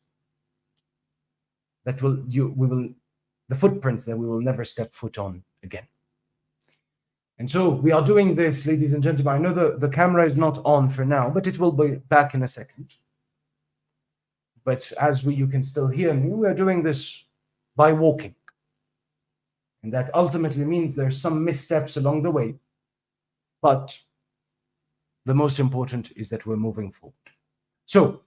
that the footprints that we will never step foot on again. And so we are doing this, ladies and gentlemen. I know the camera is not on for now, but it will be back in a second. But as you can still hear me, we are doing this by walking. And that ultimately means there's some missteps along the way. But the most important is that we're moving forward. So,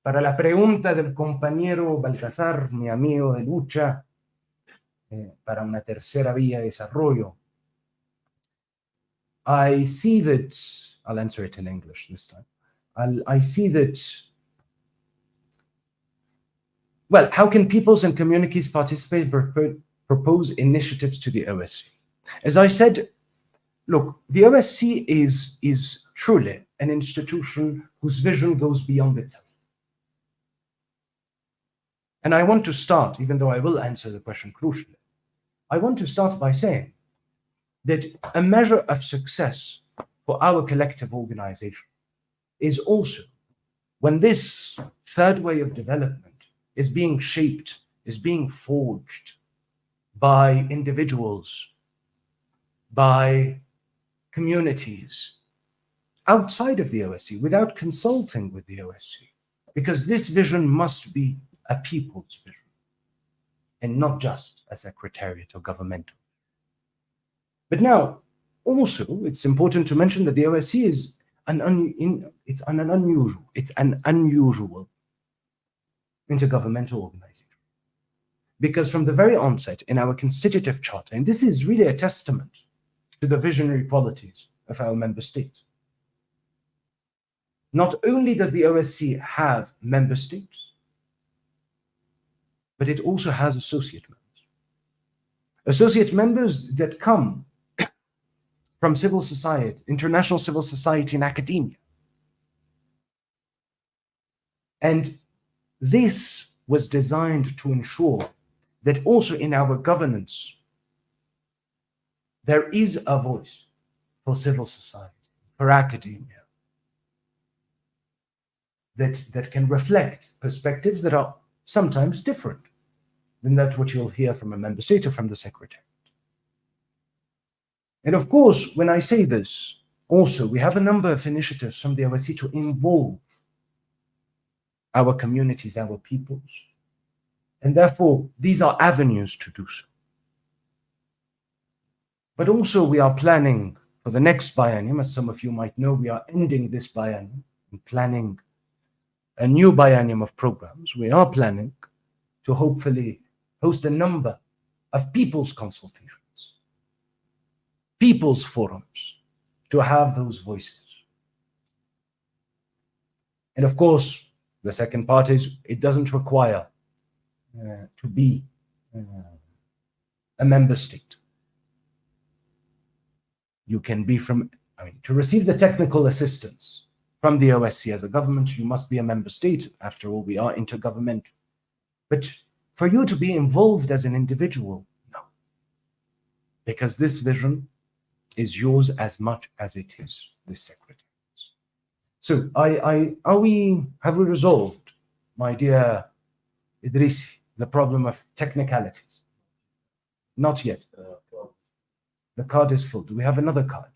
para la pregunta del compañero Baltasar, mi amigo de lucha, para una tercera vía de desarrollo, I see that, I'll answer it in English this time. I see that, well, how can peoples and communities participate, propose initiatives to the OSCE? As I said, look, the OSCE is truly an institution whose vision goes beyond itself. And I want to start, even though I will answer the question crucially, I want to start by saying that a measure of success for our collective organization is also when this third way of development is being shaped, is being forged by individuals, by communities outside of the OSCE, without consulting with the OSCE, because this vision must be a people's vision and not just a secretariat or governmental. But now, also, it's important to mention that the OSCE is an unusual intergovernmental organization. Because from the very onset in our constitutive charter, and this is really a testament to the visionary qualities of our member states, not only does the OSCE have member states, but it also has associate members. Associate members that come from civil society, international civil society and academia. And this was designed to ensure that also in our governance, there is a voice for civil society, for academia, that can reflect perspectives that are sometimes different than that which you'll hear from a member state or from the secretariat. And of course, when I say this, also, we have a number of initiatives from the OSCE to involve our communities, our peoples. And therefore, these are avenues to do so. But also we are planning for the next biennium. As some of you might know, we are ending this biennium and planning a new biennium of programs. We are planning to hopefully host a number of people's consultations, people's forums, to have those voices. And of course, the second part is it doesn't require to be a member state. You can be from, to receive the technical assistance from the OSCE as a government, you must be a member state. After all, we are intergovernmental. But for you to be involved as an individual, no. Because this vision is yours as much as it is the secretary's. So have we resolved, my dear Idrisi, the problem of technicalities? Not yet. The card is full. Do we have another card?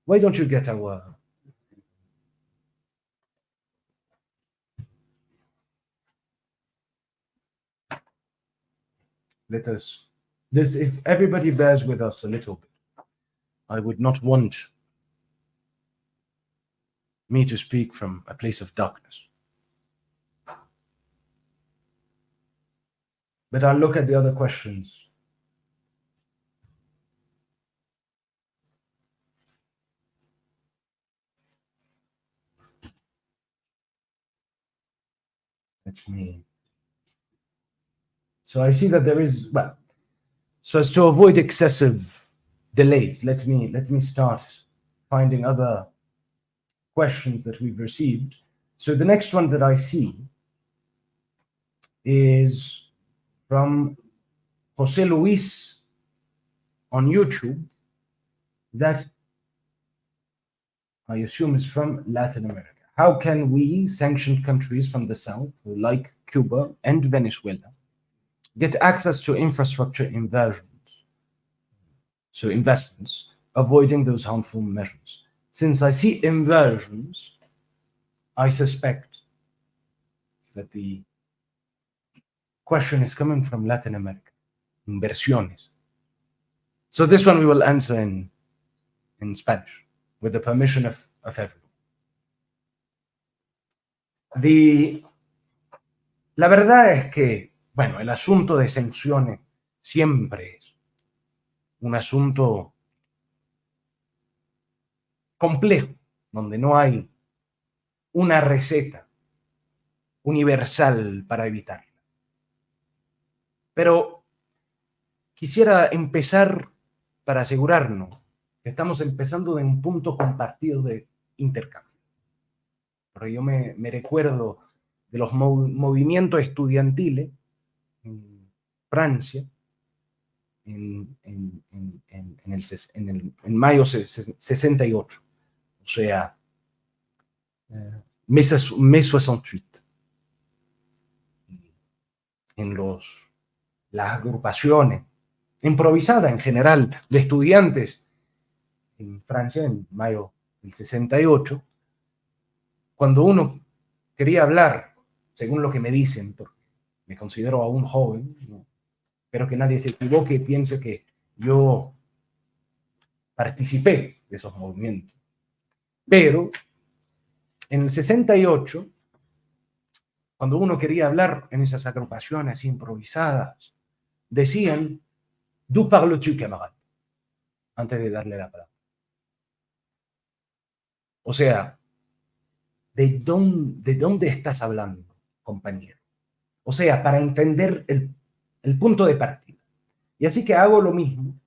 Why don't you get our... if everybody bears with us a little bit, I would not want me to speak from a place of darkness. But I'll look at the other questions. So I see that there is, well, so as to avoid excessive delays, let me start finding other questions that we've received. So the next one that I see is from Jose Luis on YouTube, that I assume is from Latin America. How can we, sanctioned countries from the South, like Cuba and Venezuela, get access to infrastructure inversions, so investments, avoiding those harmful measures? Since I see inversions, I suspect that the question is coming from Latin America, inversiones. So this one we will answer in Spanish, with the permission of everyone. La verdad es que, bueno, el asunto de sanciones siempre es un asunto complejo, donde no hay una receta universal para evitarla. Pero quisiera empezar para asegurarnos que estamos empezando de un punto compartido de intercambio. Porque yo me recuerdo de los movimientos estudiantiles en Francia en mayo 68, o sea, mai 68, en las agrupaciones improvisadas en general de estudiantes en Francia en mayo del 68, cuando uno quería hablar, según lo que me dicen, porque me considero aún joven, ¿no? Espero que nadie se equivoque y piense que yo participé de esos movimientos. Pero en el 68, cuando uno quería hablar en esas agrupaciones improvisadas, decían, ¿d'où parles-tu, camarade? Antes de darle la palabra. O sea, ¿de dónde estás hablando, compañero? O sea, para entender el punto de partida. Y así que hago lo mismo,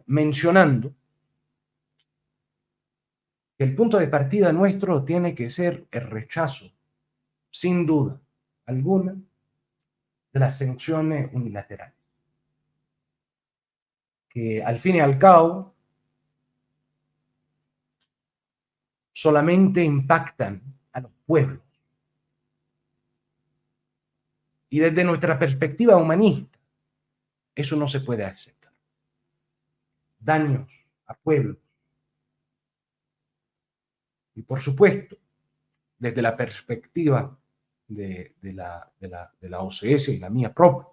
mencionando que el punto de partida nuestro tiene que ser el rechazo, sin duda alguna, de las sanciones unilaterales, que al fin y al cabo solamente impactan a los pueblos. Y desde nuestra perspectiva humanista, eso no se puede aceptar. Daños a pueblos. Y por supuesto, desde la perspectiva de la OCS y la mía propia.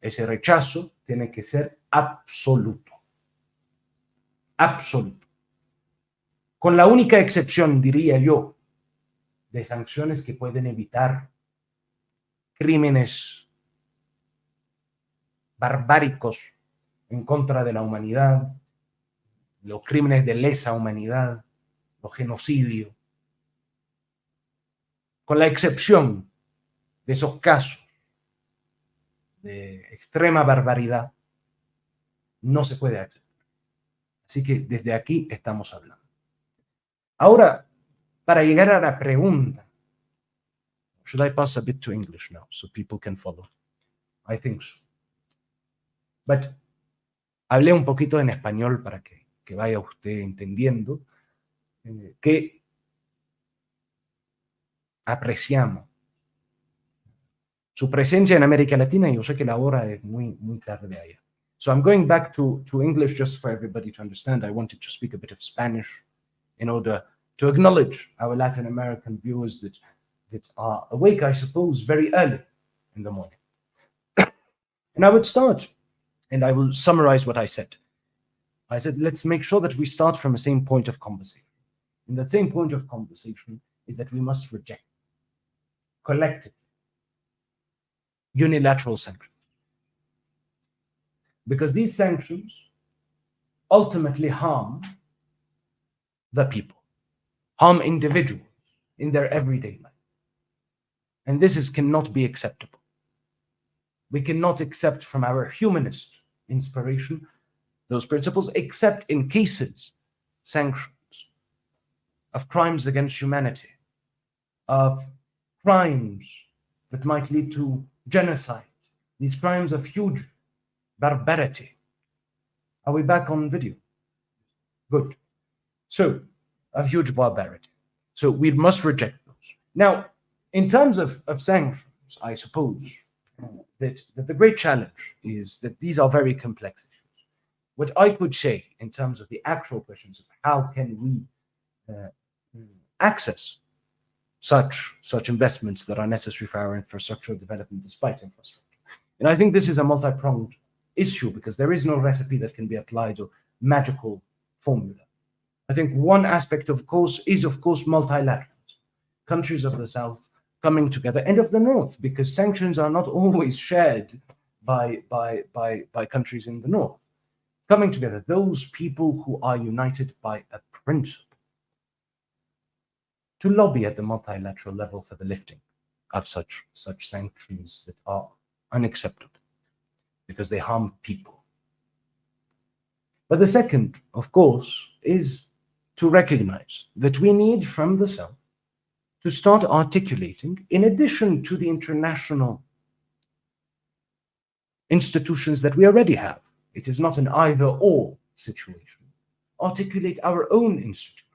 Ese rechazo tiene que ser absoluto. Absoluto. Con la única excepción, diría yo, de sanciones que pueden evitar crímenes barbáricos en contra de la humanidad, los crímenes de lesa humanidad, los genocidios, con la excepción de esos casos de extrema barbaridad, no se puede aceptar. Así que desde aquí estamos hablando. Ahora, para llegar a la pregunta, should I pass a bit to English now so people can follow? I think so. But hablé un poquito en español para que vaya usted entendiendo que apreciamos su presencia en América Latina, y yo sé que la hora es muy tarde allá. So I'm going back to English just for everybody to understand. I wanted to speak a bit of Spanish in order to acknowledge our Latin American viewers that are awake, I suppose, very early in the morning. And I would start, and I will summarize what I said. I said, let's make sure that we start from the same point of conversation. And that same point of conversation is that we must reject collectively unilateral sanctions. Because these sanctions ultimately harm the people, harm individuals in their everyday life. And this cannot be acceptable. We cannot accept from our humanist inspiration those principles, except in cases, sanctions, of crimes against humanity, of crimes that might lead to genocide, these crimes of huge barbarity. Are we back on video? Good. So, of huge barbarity. So we must reject those. Now, in terms of sanctions, I suppose that the great challenge is that these are very complex issues. What I could say in terms of the actual questions of how can we access such investments that are necessary for our infrastructural development despite infrastructure. And I think this is a multi-pronged issue because there is no recipe that can be applied or magical formula. I think one aspect, of course, is multilateralism. Countries of the South coming together, and of the North, because sanctions are not always shared by countries in the North. Coming together, those people who are united by a principle, to lobby at the multilateral level for the lifting of such sanctions that are unacceptable because they harm people. But the second, of course, is to recognize that we need from the South to start articulating, in addition to the international institutions that we already have, it is not an either-or situation, articulate our own institutions,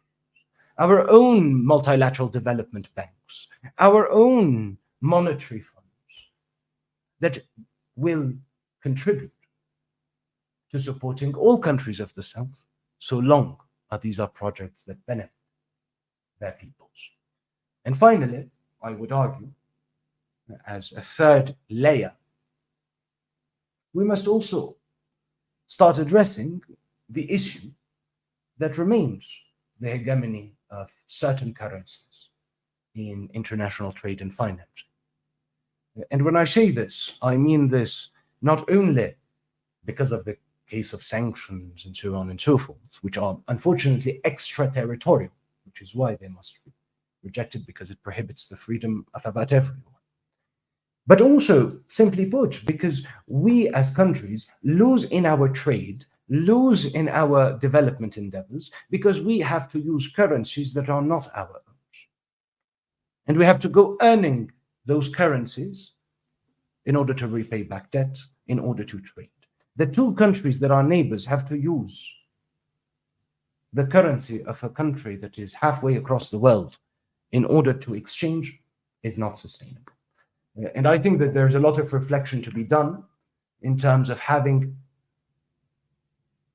our own multilateral development banks, our own monetary funds that will contribute to supporting all countries of the South, so long as these are projects that benefit their peoples. And finally, I would argue, as a third layer, we must also start addressing the issue that remains the hegemony of certain currencies in international trade and finance. And when I say this, I mean this not only because of the case of sanctions and so on and so forth, which are unfortunately extraterritorial, which is why they must be rejected, because it prohibits the freedom of about everyone. But also, simply put, because we as countries lose in our trade, lose in our development endeavors, because we have to use currencies that are not our own. And we have to go earning those currencies in order to repay back debt, in order to trade. The two countries that are neighbors have to use the currency of a country that is halfway across the world in order to exchange is not sustainable. And I think that there's a lot of reflection to be done in terms of having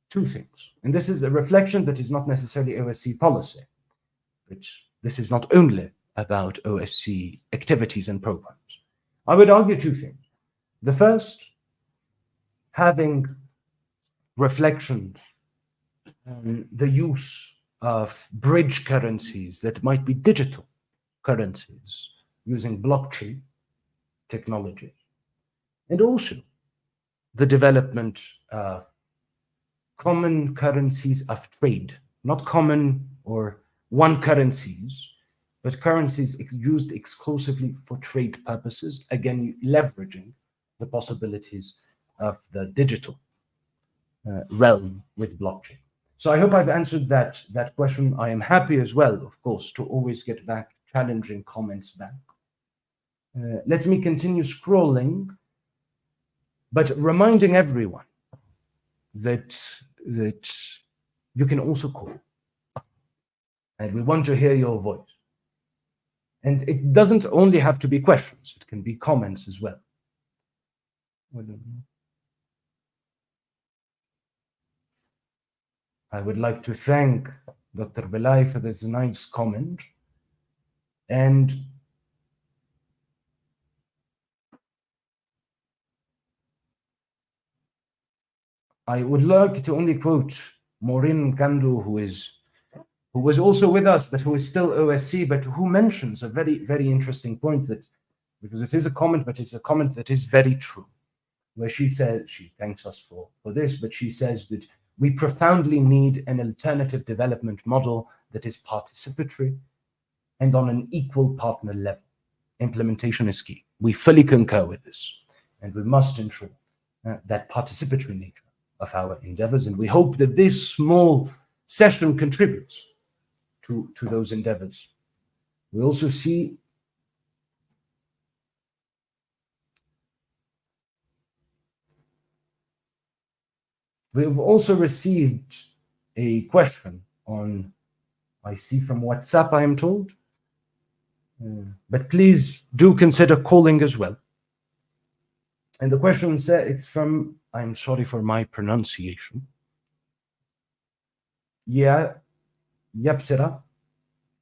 two things. And this is a reflection that is not necessarily overseas policy, which this is not only about OSC activities and programs. I would argue two things. The first, having reflections on the use of bridge currencies that might be digital currencies using blockchain technology, and also the development of common currencies of trade, not common or one currencies, but currencies used exclusively for trade purposes, again, leveraging the possibilities of the digital realm with blockchain. So I hope I've answered that question. I am happy as well, of course, to always get back challenging comments back. Let me continue scrolling, but reminding everyone that you can also call, and we want to hear your voice. And it doesn't only have to be questions, it can be comments as well. I would like to thank Dr. Belay for this nice comment. And I would like to only quote Maureen Kandu, who was also with us, but who is still OSC, but who mentions a very, very interesting point, that because it is a comment, but it's a comment that is very true, where she says, she thanks us for this, but she says that we profoundly need an alternative development model that is participatory and on an equal partner level. Implementation is key. We fully concur with this, and we must ensure that participatory nature of our endeavors, and we hope that this small session contributes to those endeavors. We also see we've also received a question on, I see from WhatsApp, I am told, but please do consider calling as well. And the question said, it's from, I'm sorry for my pronunciation, Yapsira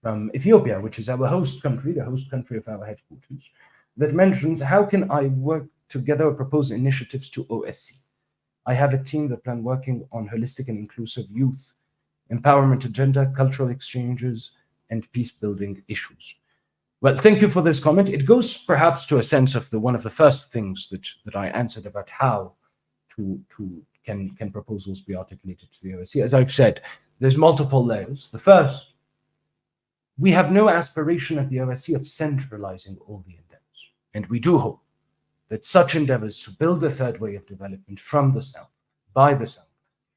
from Ethiopia, which is our host country, the host country of our headquarters, that mentions, how can I work together or propose initiatives to OSC? I have a team that plan working on holistic and inclusive youth empowerment agenda, cultural exchanges, and peace-building issues. Well, thank you for this comment. It goes perhaps to a sense of one of the first things that I answered about how can proposals be articulated to the OSCE. As I've said, there's multiple layers. The first, we have no aspiration at the OSCE of centralizing all the endeavors. And we do hope that such endeavors to build a third way of development from the South, by the South,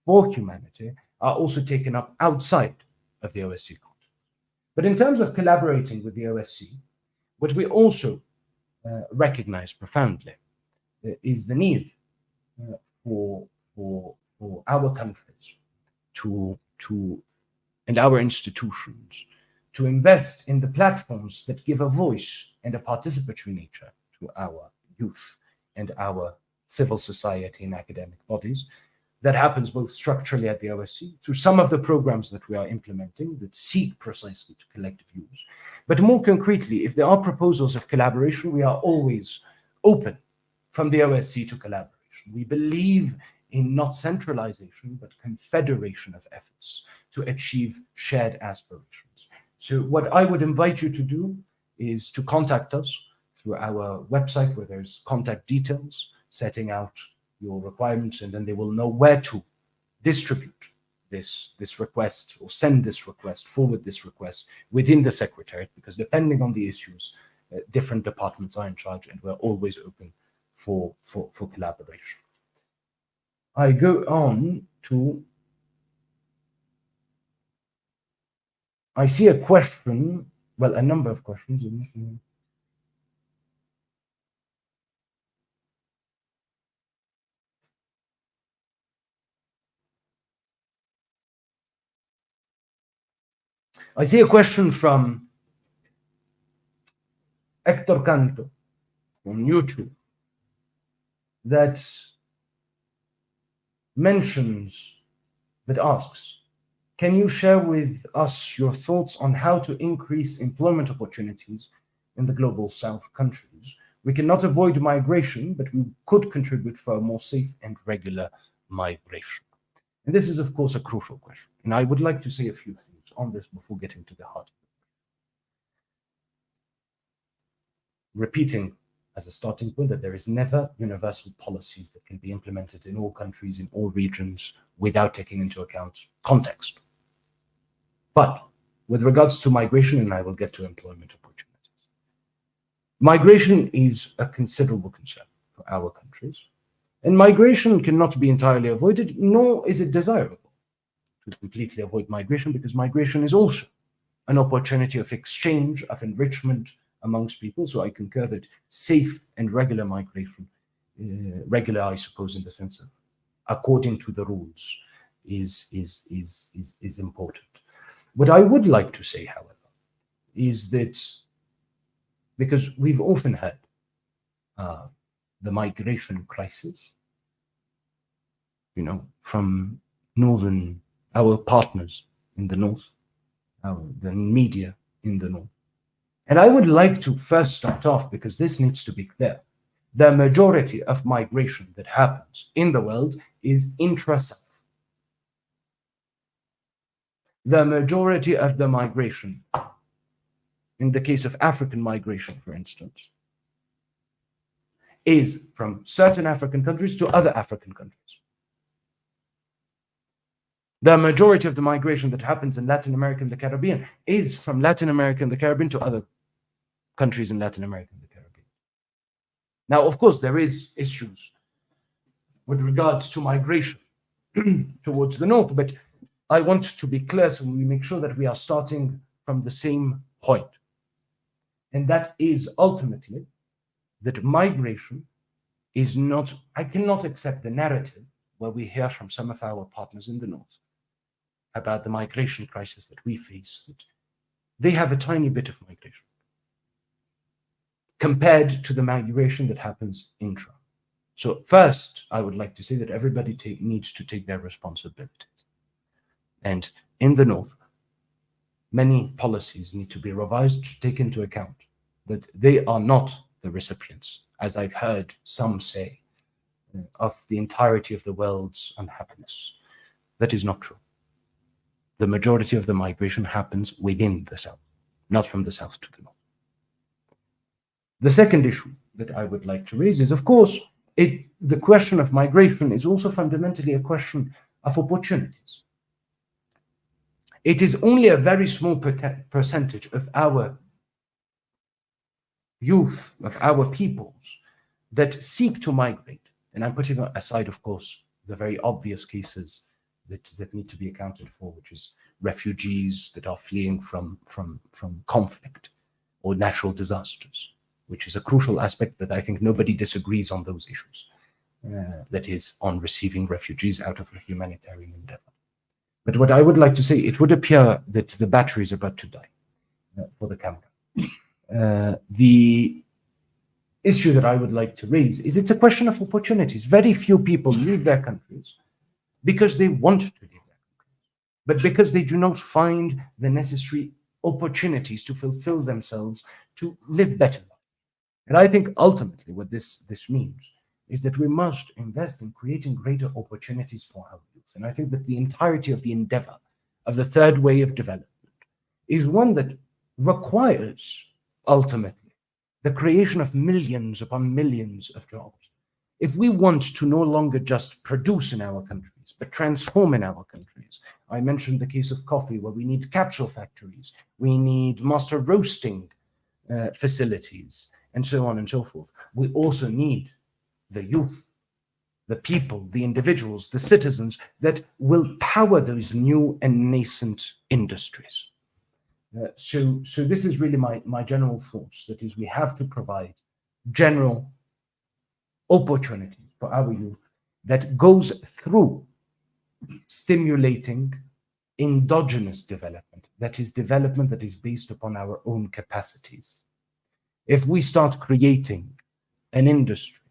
for humanity, are also taken up outside of the OSCE context. But in terms of collaborating with the OSCE, what we also recognize profoundly is the need for our countries and our institutions to invest in the platforms that give a voice and a participatory nature to our youth and our civil society and academic bodies. That happens both structurally at the OSCE through some of the programs that we are implementing that seek precisely to collect views. But more concretely, if there are proposals of collaboration, we are always open from the OSCE to collaboration. We believe in not centralization, but confederation of efforts to achieve shared aspirations. So what I would invite you to do is to contact us through our website, where there's contact details, setting out your requirements, and then they will know where to distribute this request, or send this request, forward this request within the Secretariat, because depending on the issues, different departments are in charge, and we're always open for collaboration. I go on to, I see a question, well, a number of questions. I see a question from Hector Canto on YouTube that asks, can you share with us your thoughts on how to increase employment opportunities in the global South countries? We cannot avoid migration, but we could contribute for a more safe and regular migration. And this is, of course, a crucial question. And I would like to say a few things on this before getting to the heart of it. Repeating as a starting point that there is never universal policies that can be implemented in all countries, in all regions, without taking into account context. But with regards to migration, and I will get to employment opportunities, migration is a considerable concern for our countries. And migration cannot be entirely avoided, nor is it desirable to completely avoid migration, because migration is also an opportunity of exchange, of enrichment amongst people. So I concur that safe and regular migration, regular, I suppose, in the sense of according to the rules, is important. What I would like to say, however, is that because we've often had the migration crisis, from our partners in the north, the media in the north. And I would like to first start off, because this needs to be clear. The majority of migration that happens in the world is intra-South. The majority of the migration, in the case of African migration, for instance, is from certain African countries to other African countries. The majority of the migration that happens in Latin America and the Caribbean is from Latin America and the Caribbean to other countries in Latin America and the Caribbean. Now, of course, there is issues with regards to migration towards the north, but I want to be clear so we make sure that we are starting from the same point. And that is ultimately that migration is not, I cannot accept the narrative where we hear from some of our partners in the north about the migration crisis that we face, that they have a tiny bit of migration compared to the migration that happens intra. So first, I would like to say that everybody needs to take their responsibilities. And in the north, many policies need to be revised to take into account that they are not the recipients, as I've heard some say, of the entirety of the world's unhappiness. That is not true. The majority of the migration happens within the South, not from the South to the North. The second issue that I would like to raise is, of course, the question of migration is also fundamentally a question of opportunities. It is only a very small percentage of our youth, of our peoples, that seek to migrate. And I'm putting aside, of course, the very obvious cases that need to be accounted for, which is refugees that are fleeing from conflict or natural disasters, which is a crucial aspect, but I think nobody disagrees on those issues. That is, on receiving refugees out of a humanitarian endeavor. But what I would like to say, it would appear that the battery is about to die for the camera. The issue that I would like to raise is it's a question of opportunities. Very few people leave their countries because they want to leave their countries, but because they do not find the necessary opportunities to fulfill themselves, to live better. And I think ultimately what this means is that we must invest in creating greater opportunities for our youth. And I think that the entirety of the endeavor of the third way of development is one that requires ultimately the creation of millions upon millions of jobs. If we want to no longer just produce in our countries, but transform in our countries, I mentioned the case of coffee, where we need capsule factories, we need master roasting facilities, and so on and so forth. We also need the youth, the people, the individuals, the citizens that will power those new and nascent industries. So this is really my general thoughts. That is, we have to provide general opportunities for our youth that goes through stimulating endogenous development, that is development that is based upon our own capacities. If we start creating an industry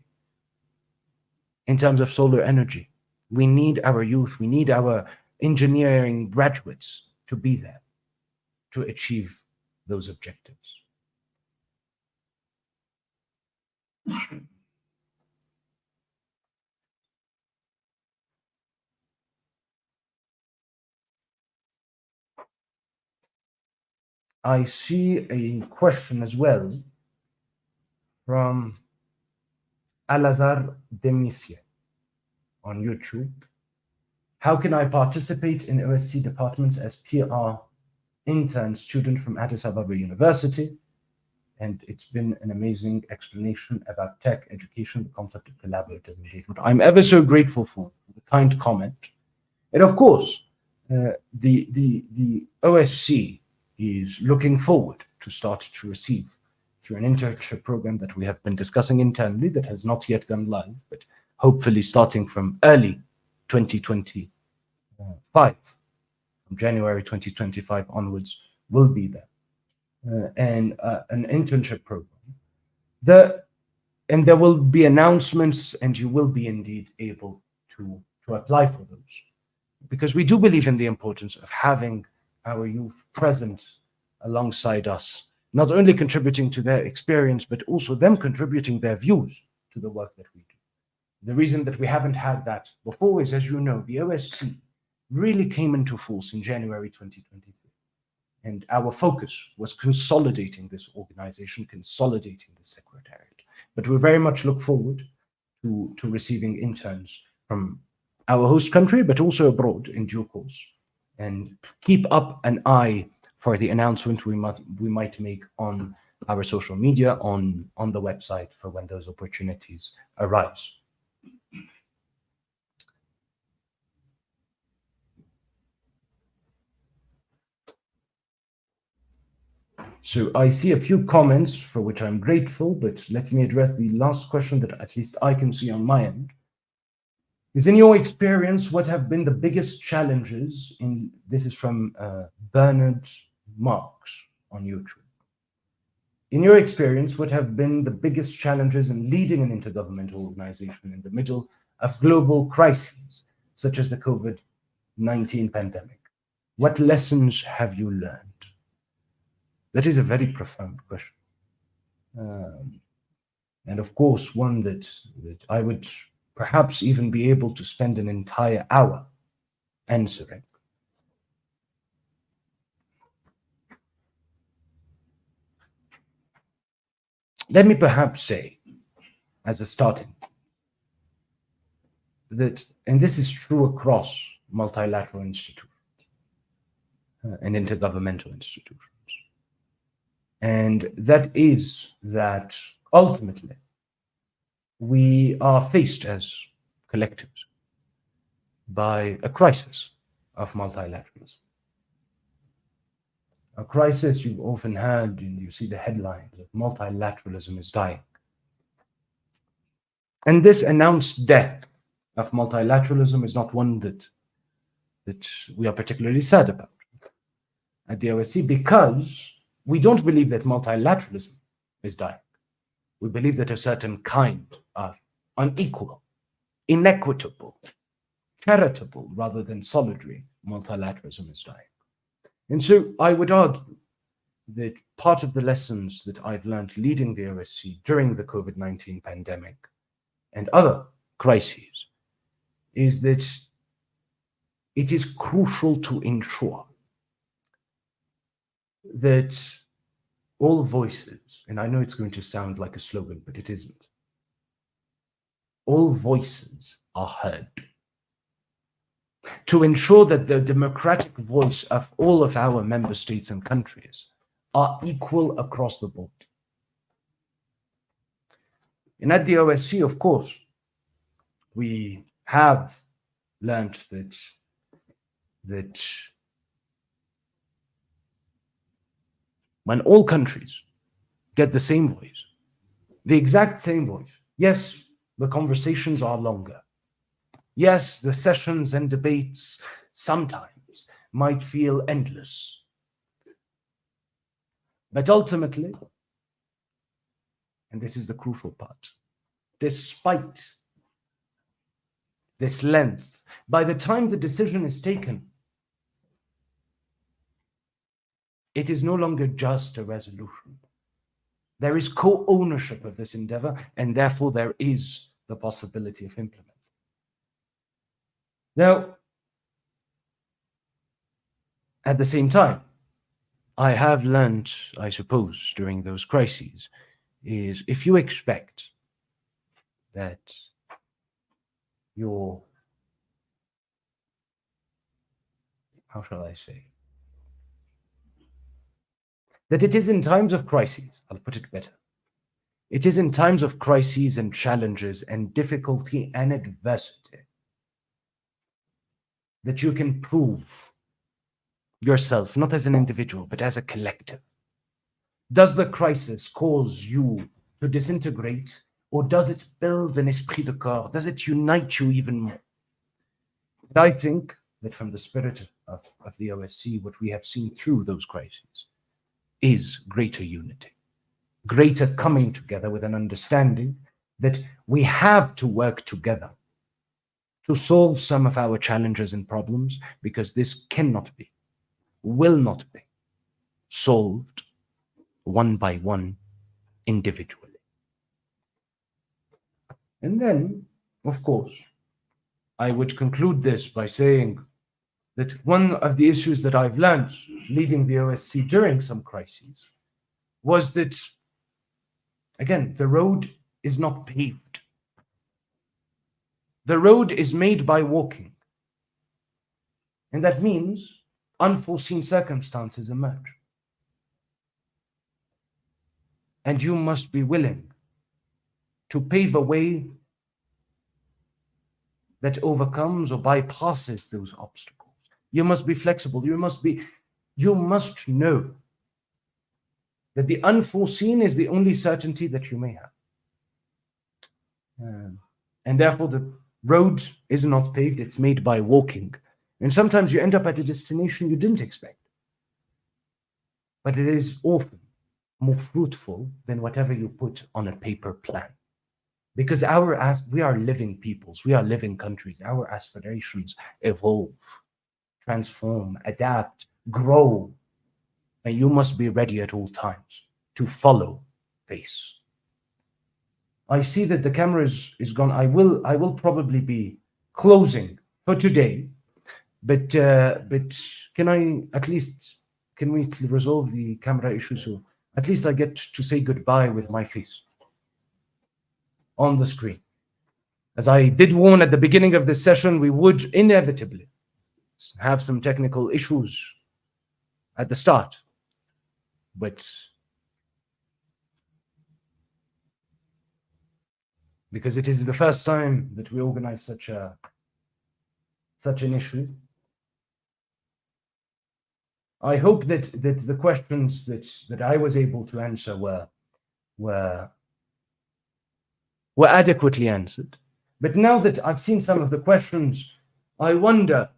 in terms of solar energy, we need our youth, we need our engineering graduates to be there to achieve those objectives. I see a question as well from Alazar Demissier on YouTube. How can I participate in OSC departments as PR intern student from Addis Ababa University? And it's been an amazing explanation about tech education, the concept of collaborative engagement. I'm ever so grateful for the kind comment. And of course, the OSC is looking forward to start to receive through an internship program that we have been discussing internally that has not yet gone live, but hopefully starting from early 2025, from January 2025 onwards, will be there. And an internship program. And there will be announcements, and you will be indeed able to apply for those. Because we do believe in the importance of having our youth present alongside us, not only contributing to their experience, but also them contributing their views to the work that we do. The reason that we haven't had that before is, as you know, the OSC really came into force in January 2023. And our focus was consolidating this organization, consolidating the secretariat. But we very much look forward to receiving interns from our host country, but also abroad in due course. And keep up an eye for the announcement we might make on our social media, on the website, for when those opportunities arise. So I see a few comments for which I'm grateful, but let me address the last question that at least I can see on my end. Is, in your experience, what have been the biggest challenges in, this is from Bernard Marks on YouTube. In your experience, what have been the biggest challenges in leading an intergovernmental organization in the middle of global crises, such as the COVID-19 pandemic? What lessons have you learned? That is a very profound question. And of course, one that I would perhaps even be able to spend an entire hour answering. Let me perhaps say, as a starting, that, and this is true across multilateral institutions and intergovernmental institutions, and that is that ultimately we are faced as collectives by a crisis of multilateralism. A crisis you've often heard, and you see the headlines of multilateralism is dying. And this announced death of multilateralism is not one that we are particularly sad about at the OSCE, because we don't believe that multilateralism is dying. We believe that a certain kind of unequal, inequitable, charitable rather than solidary multilateralism is dying. And so I would argue that part of the lessons that I've learned leading the OSCE during the COVID-19 pandemic and other crises is that it is crucial to ensure that all voices, and I know it's going to sound like a slogan, but it isn't, all voices are heard. To ensure that the democratic voice of all of our member states and countries are equal across the board. And at the OSCE, of course, we have learned that when all countries get the same voice, the exact same voice, yes, the conversations are longer. Yes, the sessions and debates sometimes might feel endless. But ultimately, and this is the crucial part, despite this length, by the time the decision is taken, it is no longer just a resolution. There is co-ownership of this endeavor, and therefore there is the possibility of implementing. Now, at the same time, I have learned, I suppose, during those crises, is if you expect that your, how shall I say, that it is in times of crises, I'll put it better, it is in times of crises and challenges and difficulty and adversity that you can prove yourself, not as an individual, but as a collective. Does the crisis cause you to disintegrate, or does it build an esprit de corps? Does it unite you even more? And I think that from the spirit of the OSCE, what we have seen through those crises is greater unity, greater coming together with an understanding that we have to work together to solve some of our challenges and problems, because this cannot be, will not be solved one by one individually. And then, of course, I would conclude this by saying that one of the issues that I've learned leading the OSCE during some crises was that, again, the road is not paved. The road is made by walking. And that means unforeseen circumstances emerge. And you must be willing to pave a way that overcomes or bypasses those obstacles. You must be flexible. You must know that the unforeseen is the only certainty that you may have. And therefore, the road is not paved, it's made by walking. And sometimes you end up at a destination you didn't expect. But it is often more fruitful than whatever you put on a paper plan. Because we are living peoples, we are living countries, our aspirations evolve, transform, adapt, grow, and you must be ready at all times to follow pace. I see that the camera is gone. I will probably be closing for today, but can we resolve the camera issue so at least I get to say goodbye with my face on the screen? As I did warn at the beginning of this session, we would inevitably have some technical issues at the start, but because it is the first time that we organize such an issue, I hope that the questions that I was able to answer were adequately answered. But now that I've seen some of the questions, I wonder,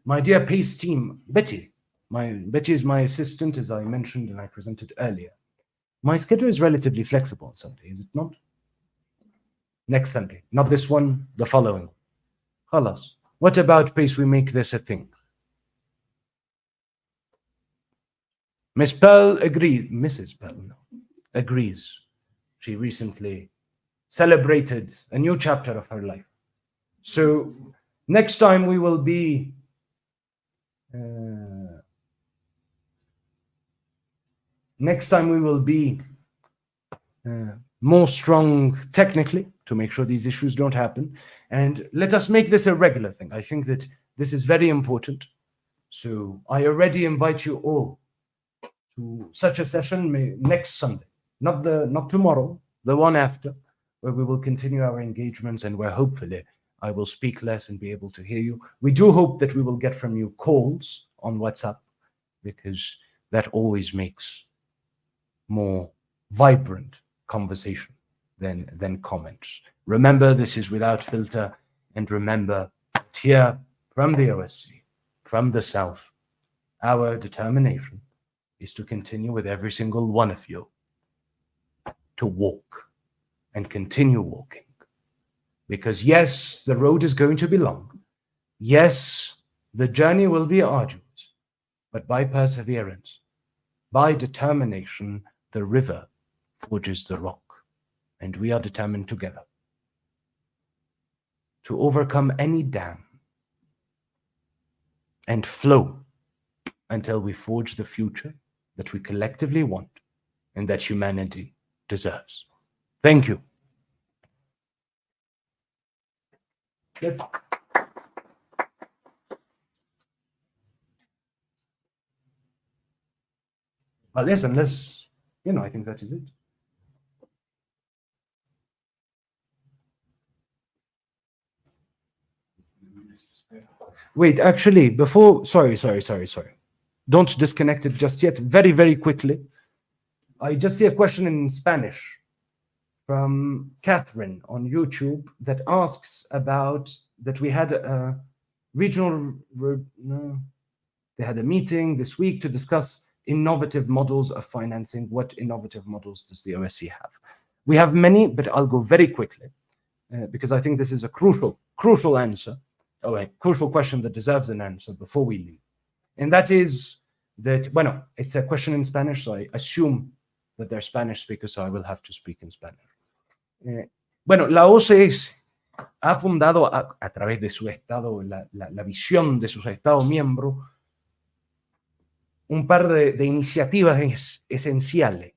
my dear PACE team, Betty is my assistant, as I mentioned and I presented earlier. My schedule is relatively flexible on Sunday, is it not? Next Sunday, not this one, the following. Khalas. What about PACE? We make this a thing. Mrs. Pearl agrees. She recently celebrated a new chapter of her life. So next time we will be more strong technically to make sure these issues don't happen. And let us make this a regular thing. I think that this is very important. So I already invite you all to such a session next Sunday, not tomorrow, the one after, where we will continue our engagements and where hopefully I will speak less and be able to hear you. We do hope that we will get from you calls on WhatsApp, because that always makes more vibrant conversation than comments. Remember, this is without filter, and remember that here from the OSCE, from the South, our determination is to continue with every single one of you to walk and continue walking Because yes, the road is going to be long. Yes, the journey will be arduous, but by perseverance, by determination, the river forges the rock, and we are determined together to overcome any dam and flow until we forge the future that we collectively want and that humanity deserves. Thank you. Unless, I think that is it. Wait, actually, before, sorry. Don't disconnect it just yet. Very, very quickly. I just see a question in Spanish from Catherine on YouTube that asks about that we had a regional, they had a meeting this week to discuss innovative models of financing. What innovative models does the OSCE have? We have many, but I'll go very quickly because I think this is a crucial answer, a crucial question that deserves an answer before we leave. And that is that, it's a question in Spanish, so I assume that they're Spanish speakers, so I will have to speak in Spanish. La OCS ha fundado a través de su estado, la visión de sus estados miembros, un par de iniciativas esenciales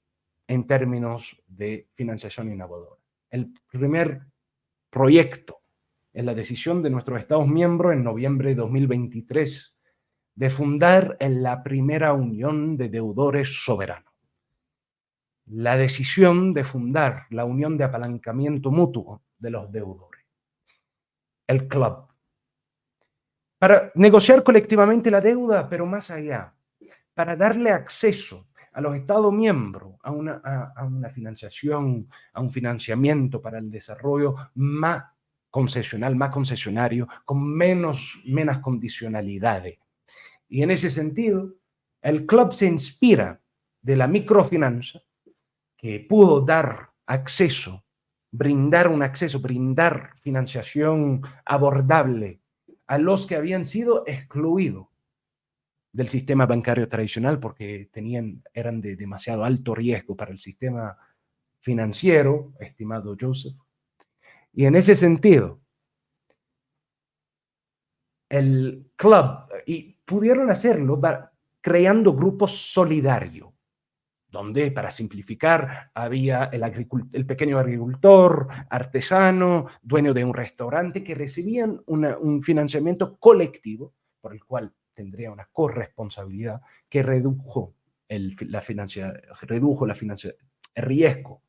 en términos de financiación innovadora. El primer proyecto es la decisión de nuestros estados miembros en noviembre de 2023 de fundar la primera unión de deudores soberanos. La decisión de fundar la unión de apalancamiento mutuo de los deudores, el club, para negociar colectivamente la deuda, pero más allá, para darle acceso a los Estados miembros a una financiación, a un financiamiento para el desarrollo más concesionario, con menos condicionalidades. Y en ese sentido, el club se inspira de la microfinanza que pudo dar acceso, brindar financiación abordable a los que habían sido excluidos del sistema bancario tradicional porque eran de demasiado alto riesgo para el sistema financiero, estimado Joseph. Y en ese sentido, el club, y pudieron hacerlo creando grupos solidarios, donde, para simplificar, había el pequeño agricultor, artesano, dueño de un restaurante, que recibían un financiamiento colectivo, por el cual tendría una corresponsabilidad que redujo el riesgo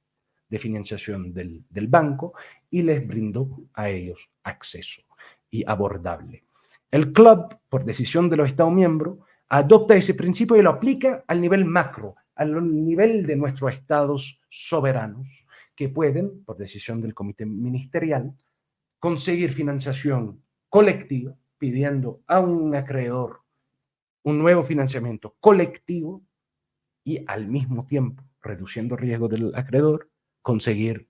de financiación del banco y les brindó a ellos acceso y abordable. El club, por decisión de los Estados miembros, adopta ese principio y lo aplica al nivel macro, al nivel de nuestros estados soberanos, que pueden, por decisión del comité ministerial, conseguir financiación colectiva, pidiendo a un acreedor un nuevo financiamiento colectivo y al mismo tiempo, reduciendo el riesgo del acreedor, conseguir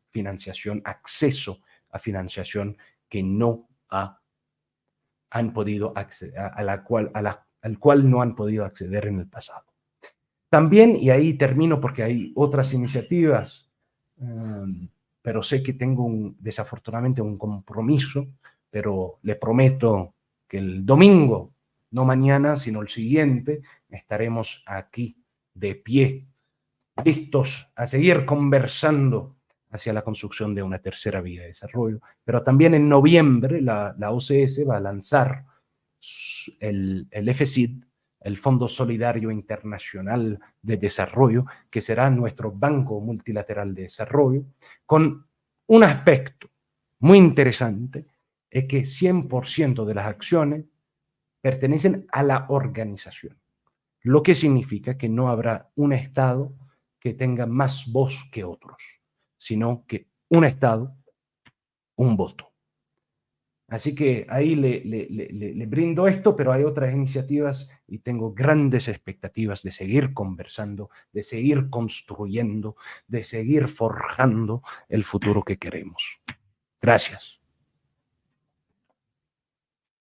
acceso a financiación que no han podido acceder, al cual no han podido acceder en el pasado. También, y ahí termino porque hay otras iniciativas, pero sé que tengo desafortunadamente un compromiso, pero le prometo que el domingo, no mañana, sino el siguiente, estaremos aquí de pie, listos a seguir conversando hacia la construcción de una tercera vía de desarrollo. Pero también en noviembre la OCS va a lanzar el FSID, el Fondo Solidario Internacional de Desarrollo, que será nuestro Banco Multilateral de Desarrollo, con un aspecto muy interesante, es que 100% de las acciones pertenecen a la organización, lo que significa que no habrá un Estado que tenga más voz que otros, sino que un Estado, un voto. Así que ahí le brindo esto, pero hay otras iniciativas y tengo grandes expectativas de seguir conversando, de seguir construyendo, de seguir forjando el futuro que queremos. Gracias.